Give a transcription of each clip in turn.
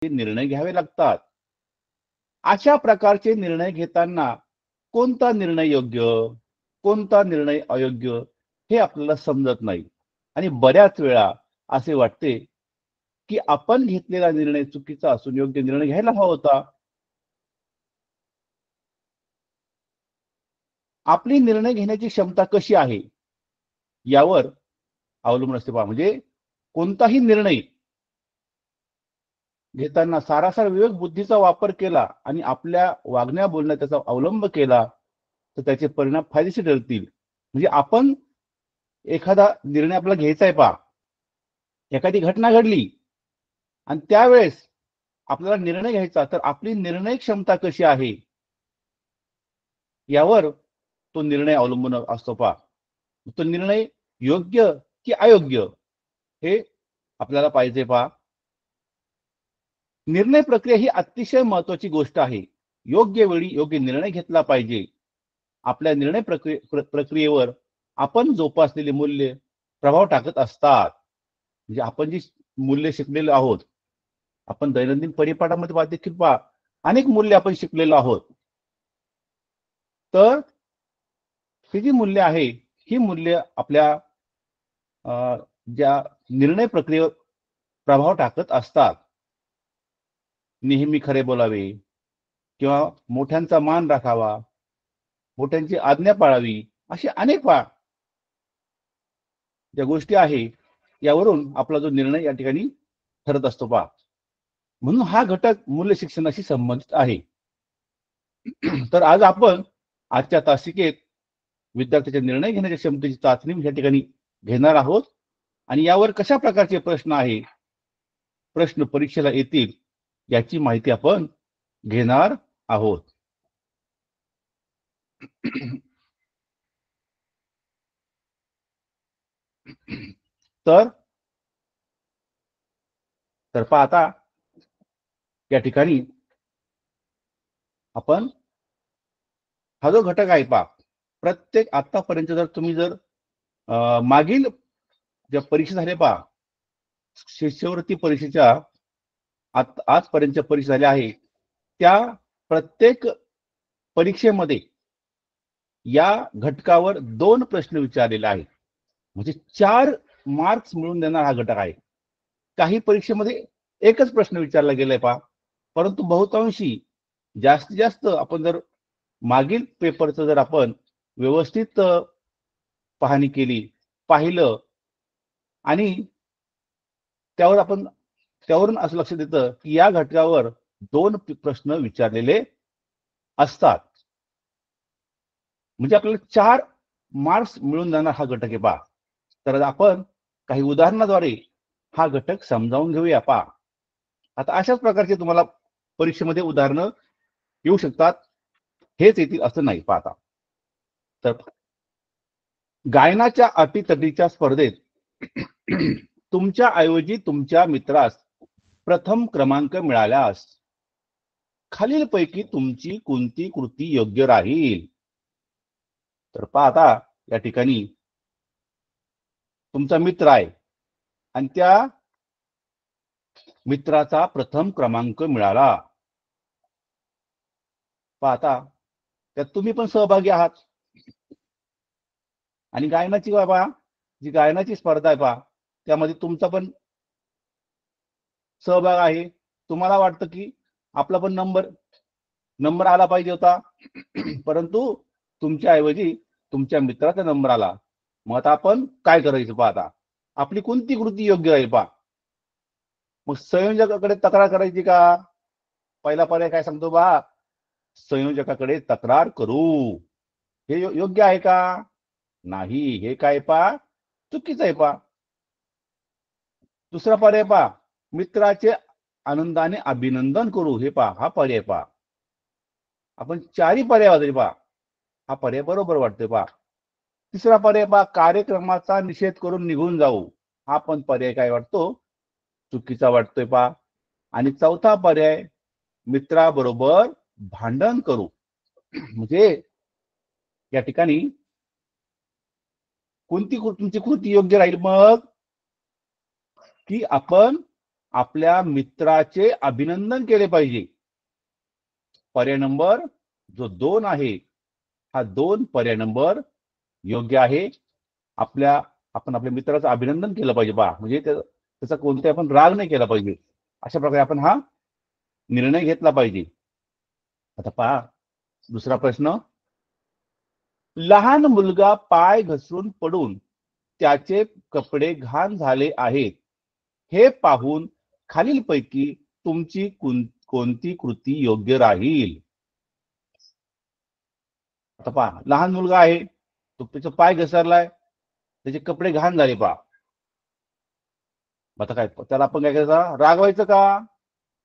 निर्णय घ्यावे लागतात. अशा प्रकारचे निर्णय घेताना कोणता निर्णय योग्य, कोणता निर्णय अयोग्य हे आपल्याला समजत नाही आणि बऱ्याच वेळा असे वाटते की आपण घेतलेला निर्णय चुकीचा असून योग्य निर्णय घ्यायला हवा होता. आपली निर्णय घेण्याची क्षमता कशी आहे यावर अवलंबून असते पहा. म्हणजे कोणताही निर्णय घेताना सारासार विवेक बुद्धीचा वापर केला आणि आपल्या वागण्या बोलण्यात त्याचा अवलंब केला तर त्याचे परिणाम फायदेशीर ठरतील. म्हणजे आपण एखादा निर्णय आपला घ्यायचा आहे पहा, एखादी घटना घडली आणि त्यावेळेस आपल्याला निर्णय घ्यायचा, तर आपली निर्णय क्षमता कशी आहे यावर तो निर्णय अवलंबून असतो पहा. तो निर्णय योग्य की अयोग्य हे आपल्याला पाहिजे पहा. निर्णय प्रक्रिया ही अतिशय महत्वाची गोष्ट आहे. योग्य वेळी योग्य निर्णय घेतला पाहिजे. आपल्या निर्णय प्रक्रियेवर आपण जोपासलेली मूल्य प्रभाव टाकत असतात. म्हणजे आपण जी मूल्य शिकलेलो आहोत, आपण दैनंदिन परिपाठामध्ये देखील पहा अनेक मूल्य आपण शिकलेलो आहोत. तर ही जी मूल्य आहे ही मूल्य आपल्या ज्या निर्णय प्रक्रियेवर प्रभाव टाकत असतात. नेहमी खरे बोलावे किंवा मोठ्यांचा मान राखावा, मोठ्यांची आज्ञा पाळावी, अशी अनेक ज्या गोष्टी आहे यावरून आपला जो निर्णय या ठिकाणी ठरत असतो पहा. म्हणून हा घटक मूल्य शिक्षणाशी संबंधित आहे. तर आज आपण आजच्या तासिकेत विद्यार्थ्याच्या निर्णय घेण्याच्या क्षमतेची चाचणी या ठिकाणी घेणार आहोत आणि यावर कशा प्रकारचे प्रश्न आहे, प्रश्न परीक्षेला येतील याची माहिती आपण घेणार आहोत. तर पहा आता या ठिकाणी आपण हा जो घटक आहे पहा, प्रत्येक आतापर्यंत जर तुम्ही जर मागील ज्या परीक्षा झाल्या पहा, शिष्यवृत्ती परीक्षेच्या आजपर्यंतच्या परीक्षा झाल्या आहे, त्या प्रत्येक परीक्षेमध्ये या घटकावर 2 प्रश्न विचारलेले आहेत. म्हणजे 4 मार्क्स मिळून देणार हा घटक आहे. काही परीक्षेमध्ये एकच प्रश्न विचारला गेलाय पहा, परंतु बहुतांशी जास्तीत जास्त आपण जर मागील पेपरचं जर आपण व्यवस्थित पाहणी केली, पाहिलं आणि त्यावरून असं लक्षात येतं की या घटकावर 2 प्रश्न विचारलेले असतात. म्हणजे आपल्याला 4 मार्क्स मिळून जाणार हा घटक आहे पहा. तर आपण काही उदाहरणाद्वारे हा घटक समजावून घेऊया पहा. आता अशाच प्रकारचे तुम्हाला परीक्षेमध्ये उदाहरणं येऊ शकतात, हेच येतील असं नाही पाहता. तर गायनाच्या अटीतटीच्या स्पर्धेत तुमच्या ऐवजी तुमच्या मित्रास प्रथम क्रमांक मिळाल्यास खालीलपैकी तुमची कोणती कृती योग्य राहील? तर पहा आता या ठिकाणी तुमचा मित्र आहे आणि त्या मित्राचा प्रथम क्रमांक मिळाला. पहा आता त्यात तुम्ही पण सहभागी आहात आणि गायनाची बाबा जी गायनाची स्पर्धा आहे पहा, त्यामध्ये तुमचा पण सहभाग आहे. तुम्हाला वाटतं की आपला पण नंबर आला पाहिजे होता, परंतु तुमच्या ऐवजी तुमच्या मित्राचा नंबर आला. मग आता आपण काय करायचं पहा, आता आपली कोणती कृती योग्य राहील पहा. मग संयोजकाकडे तक्रार करायची का? पहिला पर्याय काय सांगतो बा, संयोजकाकडे तक्रार करू. हे योग्य आहे का? नाही. हे काय पहा, चुकीचं आहे पहा. दुसरा पर्याय पहा, मित्राचे आनंदाने अभिनंदन करू. हे पहा, हा पर्याय पहा. आपण 4ही पर्याय वाजले पहा, हा पर्याय बरोबर वाटतोय पहा. तिसरा पर्याय पहा, कार्यक्रमाचा निषेध करून निघून जाऊ. हा पण पर्याय काय वाटतो, चुकीचा वाटतोय पहा. आणि चौथा पर्याय, मित्राबरोबर भांडण करू. म्हणजे या ठिकाणी कोणती तुमची कृती योग्य राहील मग, की आपण आपल्या मित्राचे अभिनंदन केले पाहिजे. पर्याय नंबर जो 2 आहे, हा 2 पर्याय नंबर योग्य आहे. आपण आपल्या मित्राचं अभिनंदन केलं पाहिजे बा, म्हणजे त्याचा कोणताही आपण राग नाही केला पाहिजे. अशा प्रकारे आपण हा निर्णय घेतला पाहिजे. आता पहा दुसरा प्रश्न. लहान मुलगा पाय घसरून पडून त्याचे कपडे घाण झाले आहेत, हे पाहून खालीलपैकी तुमची कोणती कृती योग्य राहील? आता पहा, लहान मुलगा आहे, तो त्याचा पाय घसरलाय, त्याचे कपडे घाण झाले पहा. आता काय त्याला आपण काय करायचं, रागवायचं का?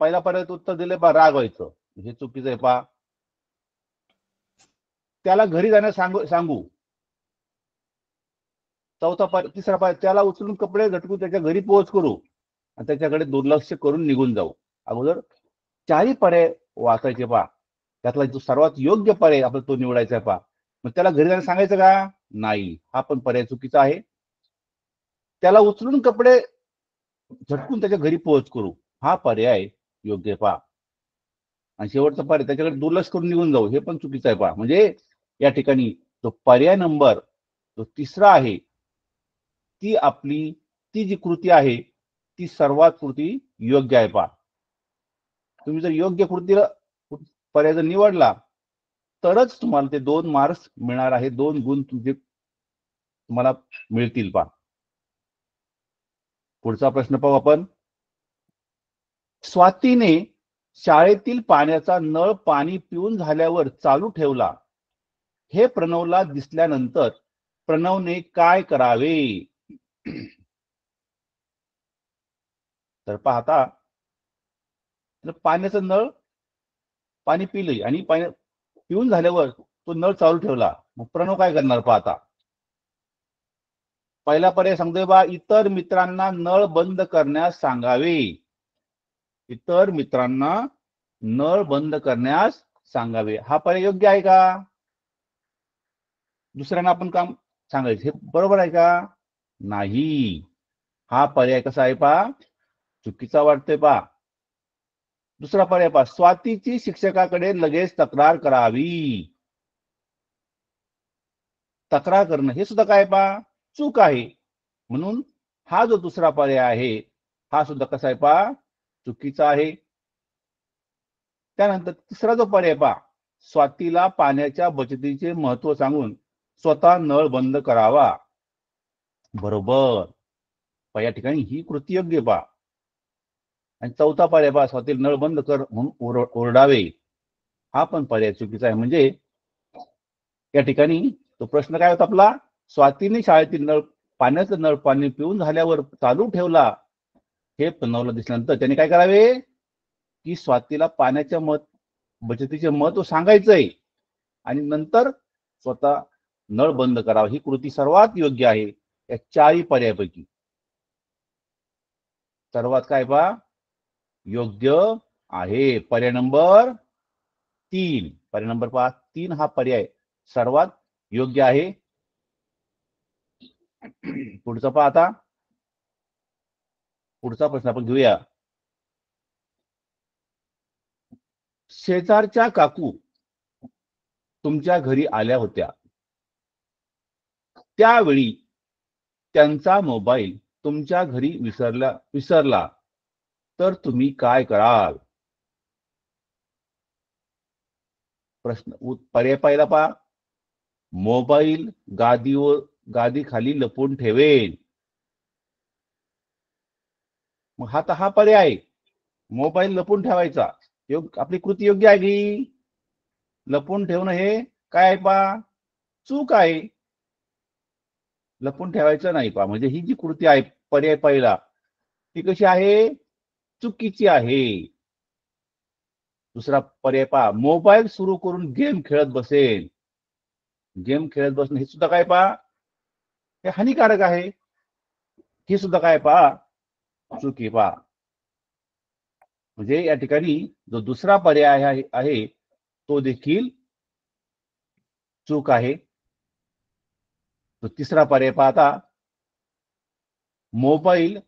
पहिला पर्याय उत्तर दिले पहा, रागवायचं. हे चुकीचं आहे पहा. त्याला घरी जाण्यास सांगू. तिसरा पर्याय, त्याला उचलून कपडे झटकून त्याच्या घरी पोहोच करू आणि त्याच्याकडे दुर्लक्ष करून निघून जाऊ. अगोदर चारही पर्याय वाचायचे पहा, त्यातला जो सर्वात योग्य पर्याय आपल्याला तो निवडायचा आहे पहा. मग त्याला घरी जाण्यास सांगायचं का? नाही, हा पण पर्याय चुकीचा आहे. त्याला उचलून कपडे झटकून त्याच्या घरी पोहोच करू, हा पर्याय योग्य पहा. आणि शेवटचा पर्याय, त्याच्याकडे दुर्लक्ष करून निघून जाऊ, हे पण चुकीचं आहे पहा. म्हणजे या ठिकाणी तो पर्याय नंबर जो तिसरा आहे, ती जी कृती आहे ती सर्वात कृती योग्य आहे पहा. तुम्ही जर योग्य कृतीला पर्याय जर निवडला तरच तुम्हाला ते 2 मार्क्स मिळणार आहे, 2 गुण तुम्हाला मिळतील पहा. पुढचा प्रश्न पाहू आपण. स्वातीने शाळेतील पाण्याचा नळ पाणी पिऊन झाल्यावर चालू ठेवला, हे प्रणवला दिसल्यानंतर प्रणवने काय करावे? तर पाहता, पाण्याचा नळ पाणी पिले आणि पिऊन झाल्यावर तो नळ चालू ठेवला, मग प्रणव काय करणार पाहता. पहिला पर्याय सांगतोय बा, इतर मित्रांना नळ बंद करण्यास सांगावे. इतर मित्रांना नळ बंद करण्यास सांगावे, हा पर्याय योग्य आहे का? दुसऱ्यांना आपण काम सांगायचं, हे बरोबर आहे का? नाही, हा पर्याय कसा आहे पहा, चुकीचा वाटतोय पहा. दुसरा पर्याय पहा, स्वातीची शिक्षकाकडे लगेच तक्रार करावी. तक्रार करणं हे सुद्धा काय पहा, चूक आहे. म्हणून हा जो दुसरा पर्याय आहे, हा सुद्धा कसा आहे पहा, चुकीचा आहे. त्यानंतर तिसरा जो पर्याय पहा, स्वातीला पाण्याच्या बचतीचे महत्व सांगून स्वतः नळ बंद करावा, बरोबर. या ठिकाणी ही कृती योग्य पहा. आणि चौथा पर्याय पहा, स्वातीला नळ बंद कर म्हणून ओरडावे, हा पण पर्याय चुकीचा आहे. म्हणजे या ठिकाणी तो प्रश्न काय होता आपला, स्वातीने शाळेतील पाण्याचं नळ पाणी पिऊन झाल्यावर चालू ठेवला, हे प्रणवला दिसल्यानंतर त्याने काय करावे, की स्वातीला पाण्याच्या बचतीचे महत्व सांगायचंय आणि नंतर स्वतः नळ बंद करावा, ही कृती सर्वात योग्य आहे या चारही पर्यायापैकी. सर्वात काय पहा, योग्य आहे पर्याय नंबर 3. पर्याय नंबर पहा 3 हा पर्याय सर्वात योग्य आहे. पुढचा पहा आता, पुढचा प्रश्न आपण घेऊया. शेजारच्या काकू तुमच्या घरी आल्या होत्या, त्यावेळी त्यांचा मोबाईल तुमच्या घरी विसरला तर तुम्ही काय कराल? प्रश्न पर्याय पहिला पहा, मोबाईल गादी खाली लपून ठेवेल. मग हा पर्याय, मोबाईल लपून ठेवायचा, आपली कृती योग्य आहे की? लपून ठेवणं हे काय आहे पहा, चूक आहे. लपून ठेवायचं नाही पहा, म्हणजे ही जी कृती आहे पर्याय पहिला, ती कशी आहे, चुकीची आहे. दुसरा पर्याय पहा, मोबाईल सुरू करून गेम खेळत बसेल. गेम खेळत बसणं हे सुद्धा काय पहा, हे हानिकारक आहे. हे सुद्धा काय पहा, चुकी पहा. म्हणजे या ठिकाणी जो दुसरा पर्याय आहे तो देखील चूक आहे. तो तिसरा पर्याय पाहता, मोबाईल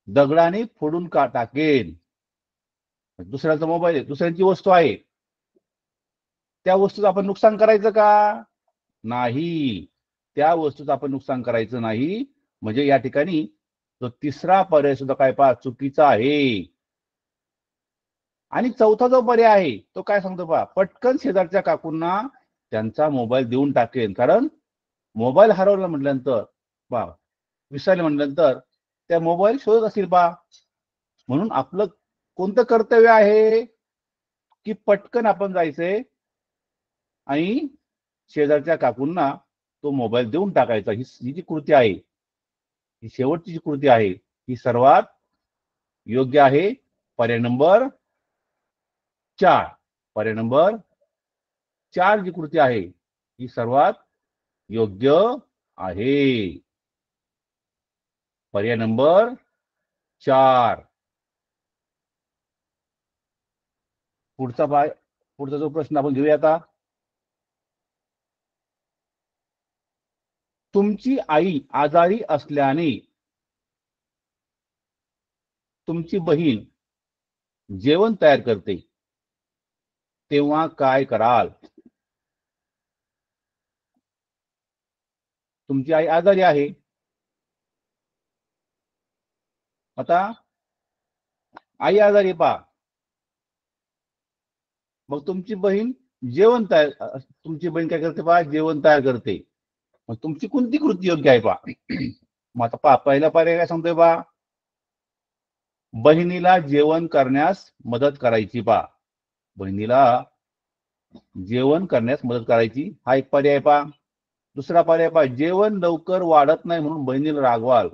दगडाने फोडून टाकेन. दुसऱ्याचा मोबाईल आहे, दुसऱ्यांची वस्तू आहे, त्या वस्तूचं आपण नुकसान करायचं का? नाही, त्या वस्तूचं आपण नुकसान करायचं नाही. म्हणजे या ठिकाणी तो तिसरा पर्याय सुद्धा काय पहा चुकीचा आहे. आणि चौथा जो पर्याय आहे तो काय सांगतो पहा, पटकन शेजारच्या काकूंना त्यांचा मोबाईल देऊन टाकेन. कारण मोबाईल हरवला म्हटल्यानंतर पहा, विसरले म्हटल्यानंतर त्या मोबाईल शोधत असतील पहा. म्हणून आपलं कोणतं कर्तव्य आहे की पटकन आपण जायचंय आणि शेजारच्या काकूंना तो मोबाईल देऊन टाकायचा. ही जी कृती आहे, ही शेवटची जी कृती आहे, ही सर्वात योग्य आहे. पर्याय नंबर 4. पर्याय नंबर 4 जी कृती आहे ही सर्वात योग्य आहे. पर्याय नंबर 4. पुढचा जो प्रश्न आपण घेऊया आता. तुमची आई आजारी असल्याने तुमची बहीण जेवण तयार करते, तेव्हा काय कराल? तुमची आई आजारी आहे, आता आई आजारी पहा, मग तुमची बहीण तुमची बहीण काय करते पहा, जेवण तयार करते. मग तुमची कोणती कृती योग्य आहे पहा? मग आता पहा, पहिला पर्याय काय सांगतोय पहा, बहिणीला जेवण करण्यास मदत करायची पहा. बहिणीला जेवण करण्यास मदत करायची, हा एक पर्याय पहा. दुसरा पर्याय पहा, जेवण लवकर वाढत नाही म्हणून बहिणीला रागवाल.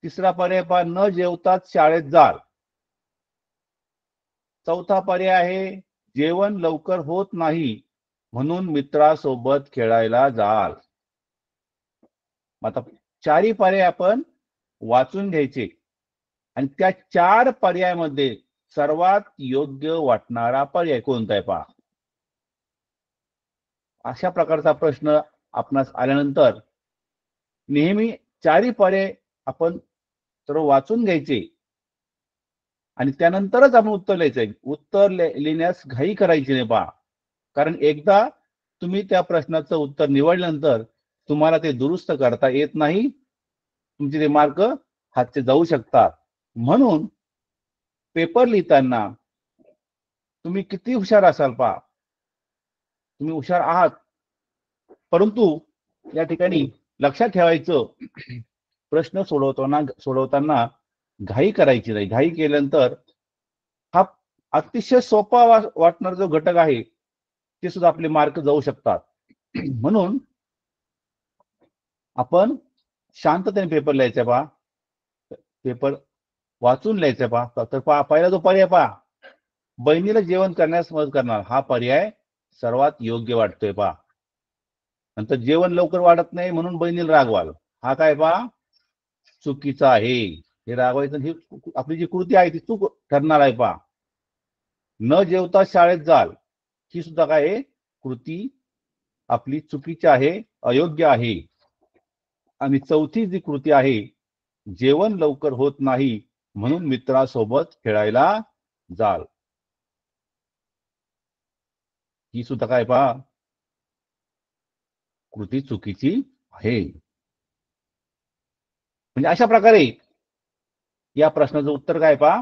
तिसरा पर्याय पहा, न जेवताच शाळेत जाल. चौथा पर्याय आहे, जेवण लवकर होत नाही म्हणून मित्रासोबत खेळायला जाल. आता चारही पर्याय आपण वाचून घ्यायचे आणि त्या 4 पर्यायामध्ये सर्वात योग्य वाटणारा पर्याय कोणता आहे पहा. अशा प्रकारचा प्रश्न आपणास आल्यानंतर नेहमी 4ही पर्याय आपण सर्व वाचून घ्यायचे आणि त्यानंतरच आपण उत्तर लिहायचंय. उत्तर लिहिण्यास घाई करायची नाही पहा. कारण एकदा तुम्ही त्या प्रश्नाचं उत्तर निवडल्यानंतर तुम्हाला ते दुरुस्त करता येत नाही. तुमचे ते मार्क हातचे जाऊ शकतात. म्हणून पेपर लिहिताना तुम्ही किती हुशार असाल पहा, तुम्ही हुशार आहात, परंतु या ठिकाणी लक्षात ठेवायचं, प्रश्न सोडवताना घाई करायची नाही. घाई केल्यानंतर हा अतिशय सोपा वाटणारा जो घटक आहे ते सुद्धा आपले मार्क जाऊ शकतात. म्हणून आपण शांततेने पेपर लिहायचा पहा, पेपर वाचून लिहायचा पहा. तर पहा, पहिला जो पर्याय पहा, बहिणीला जेवण करण्यास मदत करणार, हा पर्याय सर्वात योग्य वाटतोय पहा. नंतर जेवण लवकर वाढत नाही म्हणून बहिणीला रागवाल, हा काय पहा चुकीचा आहे. हे रागवायचं, ही आपली जी कृती आहे ती चूक ठरणार आहे पहा. न जेवता शाळेत जाल, ही सुद्धा काय आहे कृती आपली चुकीची आहे, अयोग्य आहे. आणि चौथी जी कृती आहे, जेवण लवकर होत नाही म्हणून मित्रासोबत खेळायला जाल, ही सुद्धा काय पहा कृती चुकीची आहे. म्हणजे अशा प्रकारे या प्रश्नाचं उत्तर काय पहा,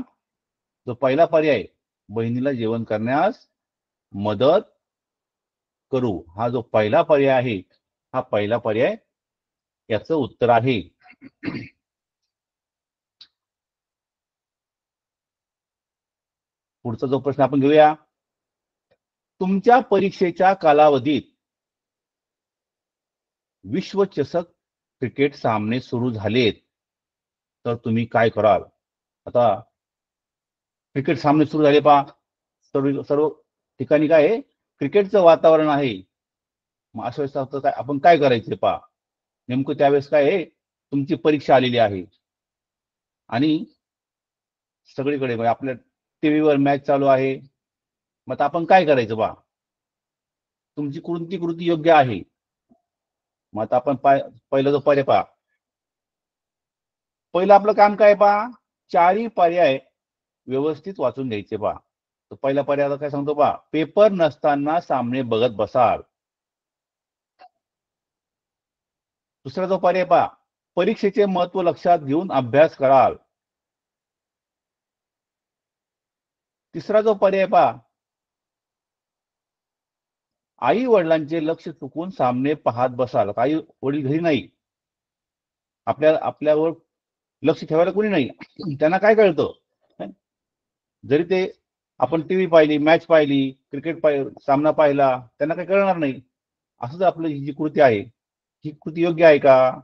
जो पहिला पर्याय बहिणीला जेवण करण्यास मदत करू, हा जो पहिला पर्याय आहे, हा पहिला पर्याय याचं उत्तर आहे. पुढचा जो प्रश्न आपण घेऊया, तुमच्या परीक्षेच्या कालावधीत विश्वचषक क्रिकेट सामने सुरू झालेत, तर तुम्ही काय कराल? आता क्रिकेट सामने सुरू झाले पहा, सर्व सर्व ठिकाणी काय आहे क्रिकेटचं वातावरण आहे. मग अशा वेळेस काय आपण काय करायचे पहा, नेमकं त्यावेळेस काय आहे, तुमची परीक्षा आलेली आहे आणि सगळीकडे आपल्या टीव्हीवर मॅच चालू आहे. मग आपण काय करायचं पहा, तुमची कोणती कृती योग्य आहे? मग आता आपण पहिला जो पर्याय पहा, पहिलं आपलं काम काय पहा, चारही पर्याय व्यवस्थित वाचून घ्यायचे पहा. तर पहिल्या पर्यायाला काय सांगतो पहा, पेपर नसताना सामने बघत बसाल. दुसरा जो पर्याय पहा, परीक्षेचे महत्व लक्षात घेऊन अभ्यास कराल. तिसरा जो पर्याय पहा, आई वडिलांचे लक्ष चुकून सामने पाहत बसाल. आई वडील घरी नाही, आपल्यावर लक्ष ठेवायला कोणी नाही, त्यांना काय कळतं, जरी ते आपण टीव्ही पाहिली, मॅच पाहिली, क्रिकेट सामना पाहिला, त्यांना काही कळणार नाही. असं जर आपली जी कृती आहे, ही कृती योग्य आहे का?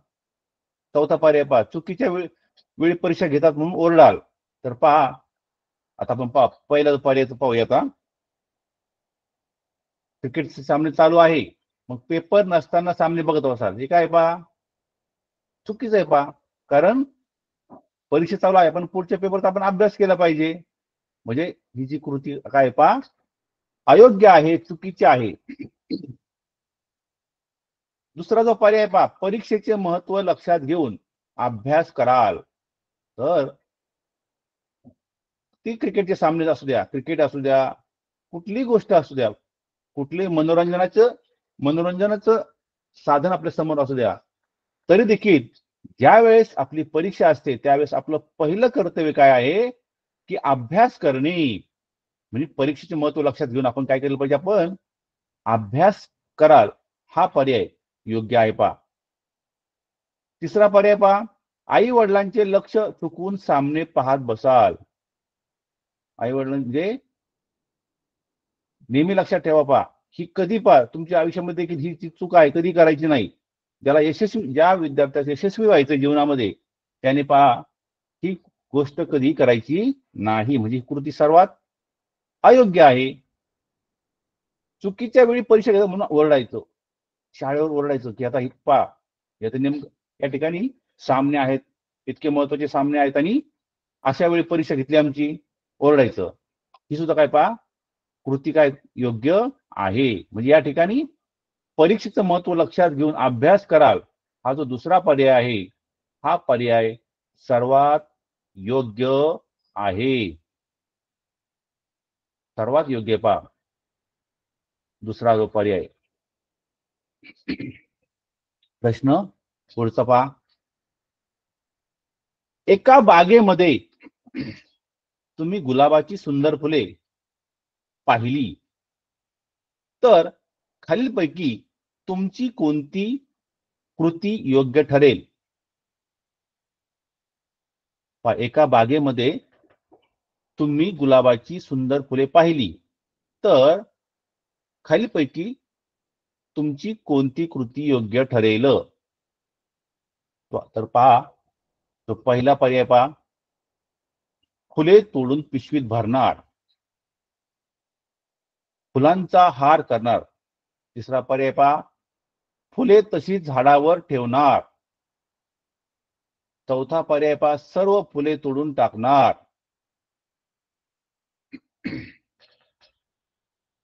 चौथा पर्याय पहा, चुकीच्या वेळी परीक्षा घेतात म्हणून ओरडाल. तर पहा, आता आपण पहिला पर्याय पाहूया. आता क्रिकेटचे सामने चालू आहे, मग पेपर नसताना सामने बघत बसाल, हे काय पहा, चुकीचं आहे पहा. कारण परीक्षा चालू आहे, पण पुढच्या पेपरचा आपण अभ्यास केला पाहिजे. म्हणजे ही जी कृती काय पहा, अयोग्य आहे, चुकीची आहे. दुसरा जो पर्याय पहा, परीक्षेचे महत्व लक्षात घेऊन अभ्यास कराल. तर ती क्रिकेटचे सामने असू द्या, क्रिकेट असू द्या, कुठलीही गोष्ट असू द्या, कुठले मनोरंजनाचं साधन आपल्या समोर असू द्या, तरी देखील ज्या वेळेस आपली परीक्षा असते त्यावेळेस आपलं पहिलं कर्तव्य काय आहे की अभ्यास करणे. म्हणजे परीक्षेचे महत्व लक्षात घेऊन आपण काय केलं पाहिजे, आपण अभ्यास कराल. हा पर्याय योग्य आहे पहा. तिसरा पर्याय पहा, आई वडिलांचे लक्ष चुकवून सामने पाहत बसाल. आई वडील म्हणजे नेहमी लक्षात ठेवा पहा, ही कधी पहा तुमच्या आयुष्यामध्ये देखील ही चूक आहे, कधी करायची नाही. ज्या विद्यार्थ्याला यशस्वी व्हायचं जीवनामध्ये, त्याने पहा ही गोष्ट कधी करायची नाही. म्हणजे कृती सर्वात अयोग्य आहे. चुकीच्या वेळी परीक्षा घेतात म्हणून ओरडायचं, शाळेवर ओरडायचं की आता ही पहा, याचं नेमकं या ठिकाणी सामने आहेत, इतके महत्वाचे सामने आहेत, आणि अशा वेळी परीक्षा घेतली आमची, ओरडायचं. ही सुद्धा काय पहा, कृती काय योग्य आहे. म्हणजे या ठिकाणी परीक्षेचं महत्व लक्षात घेऊन अभ्यास कराल, हा जो दुसरा पर्याय आहे, हा पर्याय सर्वात योग्य आहे. सर्वात योग्य पहा दुसरा जो पर्याय. प्रश्न पुढचा पहा, एका बागेमध्ये तुम्ही गुलाबाची सुंदर फुले पाहिली, तर खालीलपैकी तुमची कोणती कृती योग्य ठरेल? एका बागेमध्ये तुम्ही गुलाबाची सुंदर फुले पाहिली, तर खालीलपैकी तुमची कोणती कृती योग्य ठरेल? तर पहा, तो पहिला पर्याय पहा, फुले तोडून पिशवीत भरणार, फुलांचा हार करणार. तिसरा पर्याय पहा, फुले तशीच झाडावर ठेवणार. चौथा पर्याय पहा, सर्व फुले तोडून टाकणार.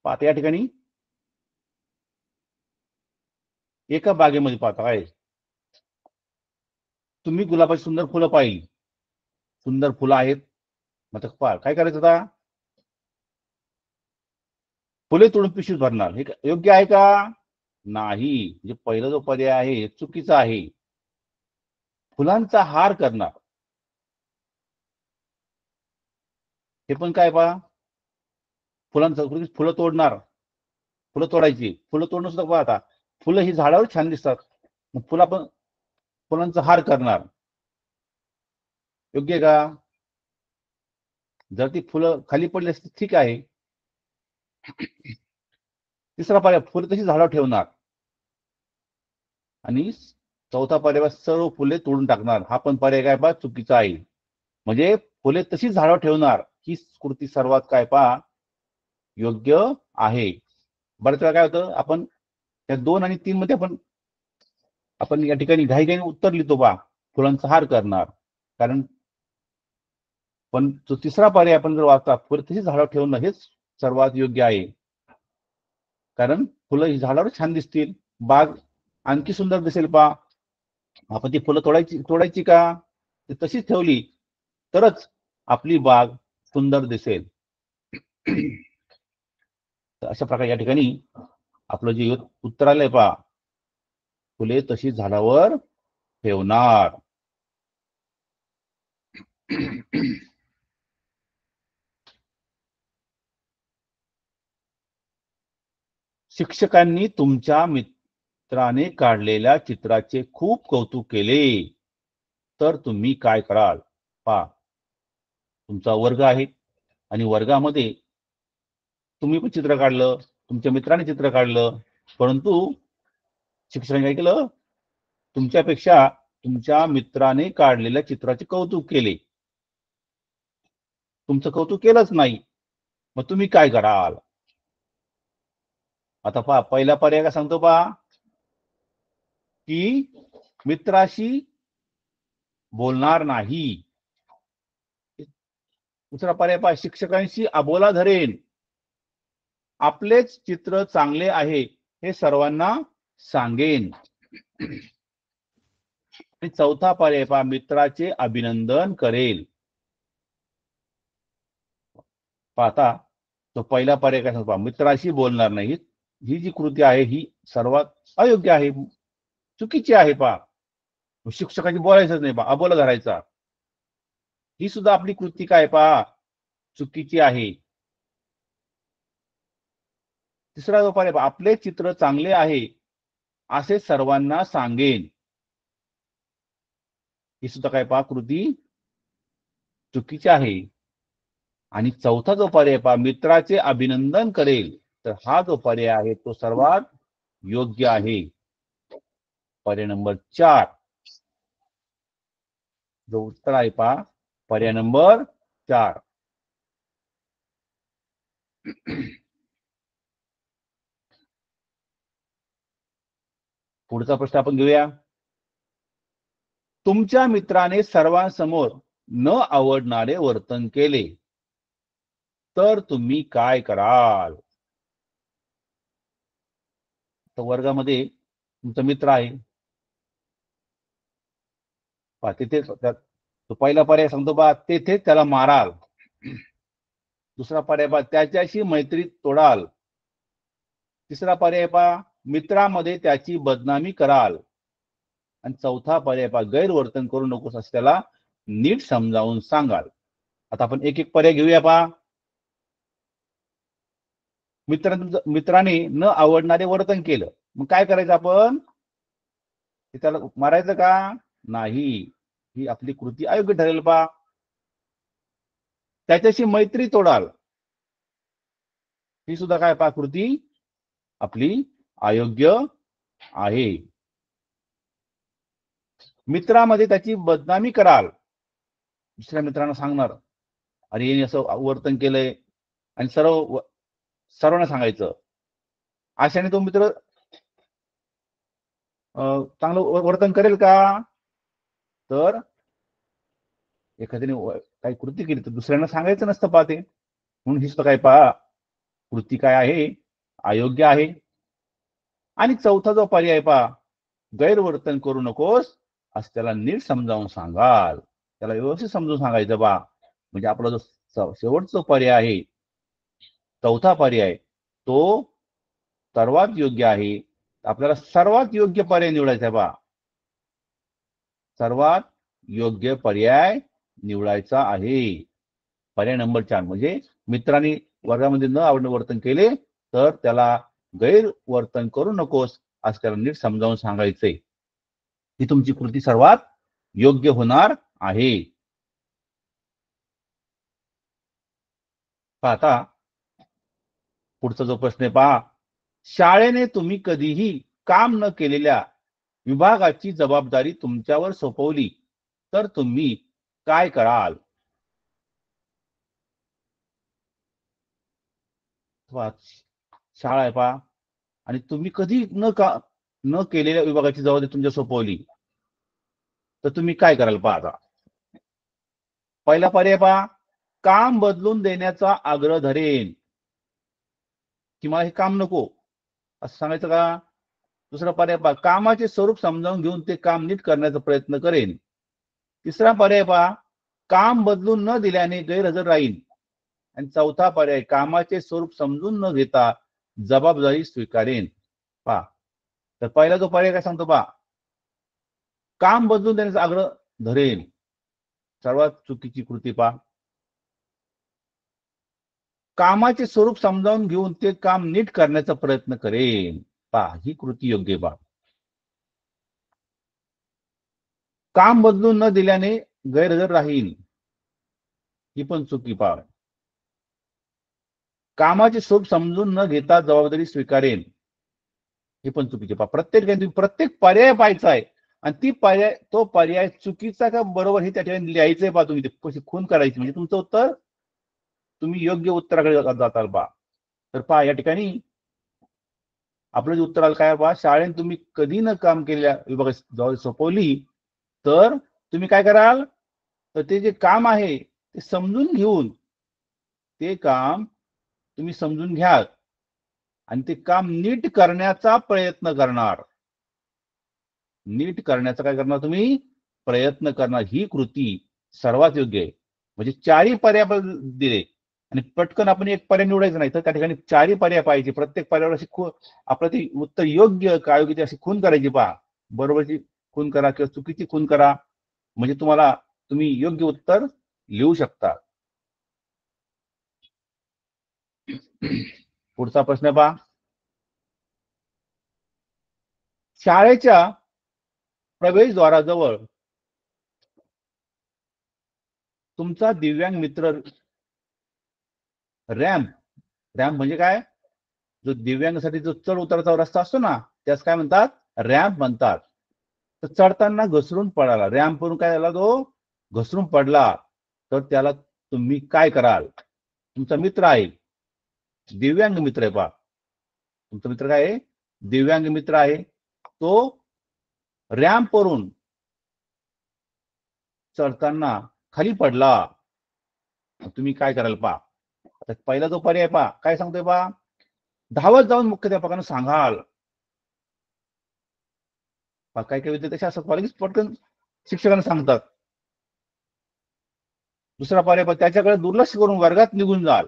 पाहता या ठिकाणी एका बागेमध्ये पाहता काय, तुम्ही गुलाबाची सुंदर फुलं पाहिली, सुंदर फुलं आहेत, मग पहा काय करायचं, आता फुले तोडून पिशवीत भरणार. हे योग्य आहे का? नाही. म्हणजे पहिला जो पर्याय आहे चुकीचा आहे. फुलांचा हार करणार, हे पण काय पहा, फुलांचं फुलं तोडणार, फुलं तोडायची, फुलं तोडणं सुद्धा पहा, आता फुलं ही झाडावर छान दिसतात, मग फुलांचा हार करणार, योग्य का? जर ती फुलं खाली पडली असती ठीक आहे. तिसरा पर्याय, फुलं तशी झाडावर ठेवणार, आणि चौथा पर्याय सर्व फुले तोडून टाकणार. हा पण पर्याय काय पहा चुकीचा आहे. म्हणजे फुले तशी झाडावर ठेवणार ही कृती सर्वात काय पहा योग्य आहे. बऱ्याच वेळा काय होतं, आपण त्या 2 आणि 3 मध्ये आपण या ठिकाणी घाईघाईने उत्तर लिहितो बा, फुलांचा हार करणार. कारण पण जो तिसरा पर्याय आपण जर वाचता, फुलं तशी झाडावर ठेवणं हेच सर्वात योग्य आहे. कारण फुलं ही झाडावर छान दिसतील, बाग आणखी सुंदर दिसेल पहा. आपण ती फुलं तोडायची का? ती तशीच ठेवली तरच आपली बाग सुंदर दिसेल. अशा प्रकारे या ठिकाणी आपलं जे उत्तर आलंय पहा, फुले तशी झाडावर ठेवणार. शिक्षकांनी तुमच्या मित्राने काढलेल्या चित्राचे खूप कौतुक केले तर तुम्ही काय कराल? पहा, तुमचा वर्ग आहे आणि वर्गामध्ये तुम्ही पण चित्र काढलं, तुमच्या मित्राने चित्र काढलं, परंतु शिक्षकांनी काय केलं? तुमच्यापेक्षा तुमच्या मित्राने काढलेल्या चित्राचे कौतुक केले. तुमचं कौतुक केलंच नाही, मग तुम्ही काय कराल? आता पहा, पहिला पर्याय काय सांगतो पहा, की मित्राशी बोलणार नाही. दुसरा पर्याय पहा, शिक्षकांशी अबोला धरेन. आपलेच चित्र चांगले आहे हे सर्वांना सांगेन. आणि चौथा पर्याय पहा, मित्राचे अभिनंदन करेल. पाहता तो पहिला पर्याय काय सांगतो, मित्राशी बोलणार नाही. ही जी कृती आहे ही सर्वात अयोग्य आहे, चुकीची आहे. पहा, शिक्षकाची बोलायचंच नाही, पहा अबोला धरायचा. ही सुद्धा आपली कृती काय पहा, चुकीची आहे. तिसरा जो पर्याय पहा, आपले चित्र चांगले आहे असे सर्वांना सांगेन. ही सुद्धा काय पहा, कृती चुकीची आहे. आणि चौथा जो पर्याय पहा, मित्राचे अभिनंदन करेल, तर हा जो पर्याय आहे तो सर्वात योग्य आहे. पर्याय नंबर 4 जो उत्तर आहे पहा, पर्याय नंबर 4. पुढचा प्रश्न आपण घेऊया. तुमच्या मित्राने सर्वांसमोर न आवडणारे वर्तन केले तर तुम्ही काय कराल? तर वर्गामध्ये तुमचा मित्र आहे, तिथे तो पहिला पर्याय सांगतो बा, तेथे त्याला माराल. दुसरा पर्याय पहा, त्याच्याशी मैत्री तोडाल. तिसरा पर्याय पहा, मित्रामध्ये त्याची बदनामी कराल. आणि चौथा पर्याय पहा, गैरवर्तन करू नकोस असं त्याला नीट समजावून सांगाल. आता आपण एक एक पर्याय घेऊया. पहा, मित्राने न आवडणारे वर्तन केलं, मग काय करायचं आपण? त्याला मारायचं का? नाही, ही आपली कृती अयोग्य ठरेल. पहा, त्याच्याशी मैत्री तोडाल, ही सुद्धा काय पहा, कृती आपली अयोग्य आहे. मित्रामध्ये त्याची बदनामी कराल, दुसऱ्या मित्रांना सांगणार, अरे यांनी असं वर्तन केलंय, आणि सर्वांना सांगायचं. अशाने तो मित्र चांगलं वर्तन करेल का? तर एखाद्याने काही कृती केली तर दुसऱ्यांना सांगायचं नसतं पाहते, म्हणून ही सुद्धा काय पहा, कृती काय आहे, अयोग्य आहे. आणि चौथा जो पर्याय पहा, गैरवर्तन करू नकोस असं त्याला नीट समजावून सांगाल. त्याला व्यवस्थित समजून सांगायचं बा. म्हणजे आपला जो शेवटचा पर्याय आहे, चौथा पर्याय, तो सर्वात योग्य आहे. आपल्याला सर्वात योग्य पर्याय निवडायचा बा, सर्वात योग्य पर्याय निवडायचा आहे. पर्याय नंबर 4 म्हणजे मित्रांनी वर्गामध्ये न आवडणं वर्तन केले तर त्याला गैरवर्तन करू नकोस असं त्याला नीट समजावून सांगायचंय. ही तुमची कृती सर्वात योग्य होणार आहे. आता पुढचा जो प्रश्न आहे पहा, शाळेने तुम्ही कधीही काम न केलेल्या विभागाची जबाबदारी तुमच्यावर सोपवली तर तुम्ही काय कराल? शाळा आहे पहा, आणि तुम्ही कधी न केलेल्या विभागाची जबाबदारी तुमच्या सोपवली तर तुम्ही काय कराल? पहा, आता पहिला पर्याय पहा, काम बदलून देण्याचा आग्रह धरेन, की मला हे काम नको असं सांगायचं का? दुसरा पर्याय पहा, कामाचे स्वरूप समजावून घेऊन ते काम नीट करण्याचा प्रयत्न करेन. तिसरा पर्याय पहा, काम बदलून न दिल्याने गैरहजर राहील. आणि चौथा पर्याय, कामाचे स्वरूप समजून न घेता जबाबदारी स्वीकारेन. पहा, तर पहिला जो पर्याय काय सांगतो पहा, काम बदलून देण्याचा आग्रह धरेल. सर्वात चुकीची कृती पहा. कामाचे स्वरूप समजावून घेऊन ते काम नीट करण्याचा प्रयत्न करेन. पहा, ही कृती योग्य पहा. काम बदलून न दिल्याने गैरहजर राहील, ही पण चुकी पहा. कामाचे स्वरूप समजून न घेता जबाबदारी स्वीकारेन, हे पण चुकीचे पहा. प्रत्येक पर्याय पाहायचा आहे आणि तो पर्याय चुकीचा का बरोबर हे त्या ठिकाणी लिहायचंय पहा. तुम्ही कशी खून करायची म्हणजे तुमचं उत्तर तुम्ही योग्य उत्तराकडे जाताल पहा. तर पहा या ठिकाणी आपलं जे उत्तर आलं काय पहा, शाळेत तुम्ही कधी न काम केलेल्या विभागात सोपवली तर तुम्ही काय कराल, तर ते जे काम आहे ते समजून घेऊन ते काम तुम्ही समजून घ्याल आणि ते काम नीट करण्याचा प्रयत्न करणार. नीट करण्याचा काय करणार तुम्ही प्रयत्न करणार. ही कृती सर्वात योग्य आहे. म्हणजे चारही पर्याय दिले आणि पटकन आपण एक पर्याय निवडायचं नाही, तर त्या ठिकाणी चारही पर्याय पाहिजे. प्रत्येक पर्यायावर अशी आपलं ते उत्तर योग्य का योग्य अशी खून करायची पहा. बरोबरची खून करा किंवा चुकीची खून करा, म्हणजे तुम्ही योग्य उत्तर लिहू शकता. पुढचा प्रश्न पहा, शाळेच्या प्रवेशद्वाराजवळ तुमचा दिव्यांग मित्र रॅम्प रॅम्प म्हणजे काय, जो दिव्यांगासाठी जो चढ उताराचा रस्ता असतो ना, त्यास काय म्हणतात, रॅम्प म्हणतात. तर चढताना घसरून पडाला, रॅम्प वरून काय झाला, तो घसरून पडला, तर त्याला तुम्ही काय कराल. तुमचा मित्र आहे, दिव्यांग मित्र आहे पहा. तुमचा मित्र काय आहे, दिव्यांग मित्र आहे. तो रॅम्प वरून चढताना खाली पडला, तुम्ही काय कराल पहा. आता पहिला जो पर्याय पहा काय सांगतोय पहा, धावत जाऊन मुख्याध्यापकांना सांगाल. काही काही विद्यार्थी असे असतात लगेच पटकन शिक्षकांना सांगतात. दुसरा पर्याय पहा, त्याच्याकडे दुर्लक्ष करून वर्गात निघून जाल.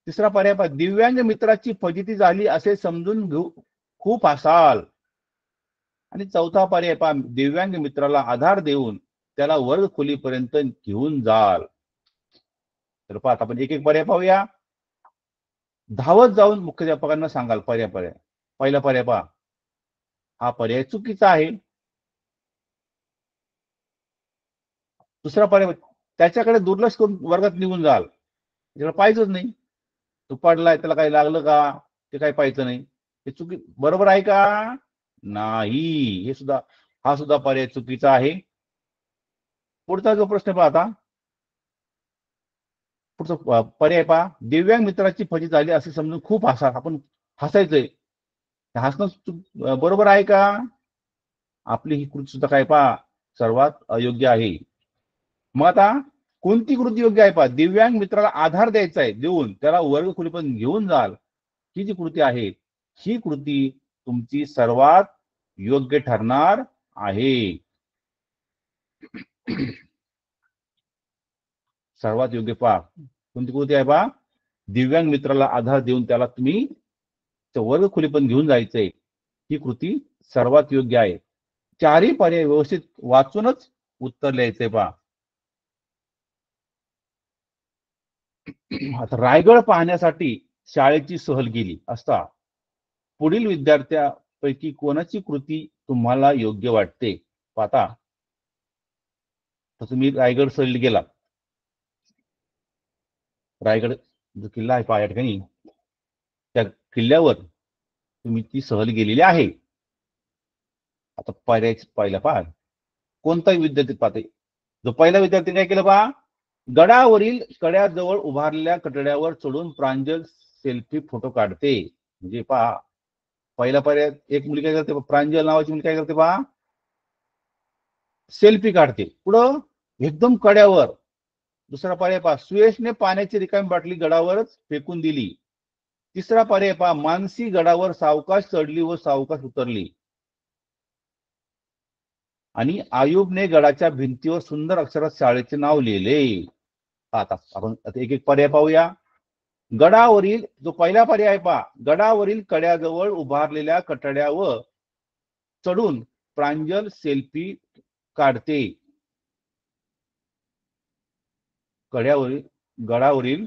तिसरा पर्याय पहा, दिव्यांग मित्राची फजिती झाली असे समजून घेऊ खूप हसाल. आणि चौथा पर्याय पहा, दिव्यांग मित्राला आधार देऊन त्याला वर्ग खोलीपर्यंत घेऊन जाल. तर पहा आपण एक एक पर्याय पाहूया. धावत जाऊन मुख्याध्यापकांना सांगाल पर्याय. पहिला पर्याय पहा, हा पर्याय चुकीचा आहे. दुसरा पर्याय, त्याच्याकडे दुर्लक्ष करून वर्गात निघून जाल, त्याला पाहिजेच नाही, तो पडलाय त्याला काही लागलं का ते काही पाहायचं नाही, हे चुकी बरोबर आहे का नाही, हा सुद्धा पर्याय चुकीचा आहे. पुढचा जो प्रश्न पहा आता, पुढचा पर्याय पहा, दिव्यांग मित्राची फजिती झाली असे समजून खूप आपण हसायचंय, हसणं बरोबर आहे का. आपली ही कृती सुद्धा काय पहा सर्वात अयोग्य आहे. मग आता कोणती कृती योग्य आहे पहा, दिव्यांग मित्राला आधार द्यायचा आहे, देऊन त्याला वर्ग खोलीपर्यंत घेऊन जाल, ही जी कृती आहे ही कृती तुमची सर्वात योग्य ठरणार आहे. सर्वात योग्य पहा कोणती कृती आहे पहा, दिव्यांग मित्राला आधार देऊन त्याला तुम्ही वर्ग खोलीपर्यंत घेऊन जायचंय, ही कृती सर्वात योग्य आहे. चारही पर्याय व्यवस्थित वाचूनच उत्तर लिहायचंय पहा. आता रायगड पाहण्यासाठी शाळेची सहल गेली असता पुढील विद्यार्थ्यापैकी कोणाची कृती तुम्हाला योग्य वाटते. पाहता, तर तुम्ही रायगड सहल गेला, रायगड जो किल्ला आहे पहा या ठिकाणी, त्या किल्ल्यावर तुम्ही ती सहल गेलेली आहे. आता पर्याय पहिला पहा, कोणता विद्यार्थी पाहते, जो पहिला विद्यार्थी काय केलं पहा, गडावरील कड्याजवळ उभारलेल्या कटड्यावर चढून प्रांजल सेल्फी फोटो काढते. म्हणजे पहा पहिला पर्याय, एक मुली काय करते, प्रांजल नावाची मुली काय करते पहा, सेल्फी काढते पुढं एकदम कड्यावर. दुसरा पर्याय पहा, सुयशने पाण्याची रिकामी बाटली गडावरच फेकून दिली. तिसरा पर्याय पहा, मानसी गडावर सावकाश चढली व सावकाश उतरली. आणि आयुबने गडाच्या भिंतीवर सुंदर अक्षरात शाळेचे नाव लिहिले. आता आपण एक एक पर्याय पाहूया. गडावरील जो पहिला पर्याय पहा, गडावरील कड्याजवळ उभारलेल्या कठड्यावर चढून प्रांजल सेल्फी काढते. गडावरील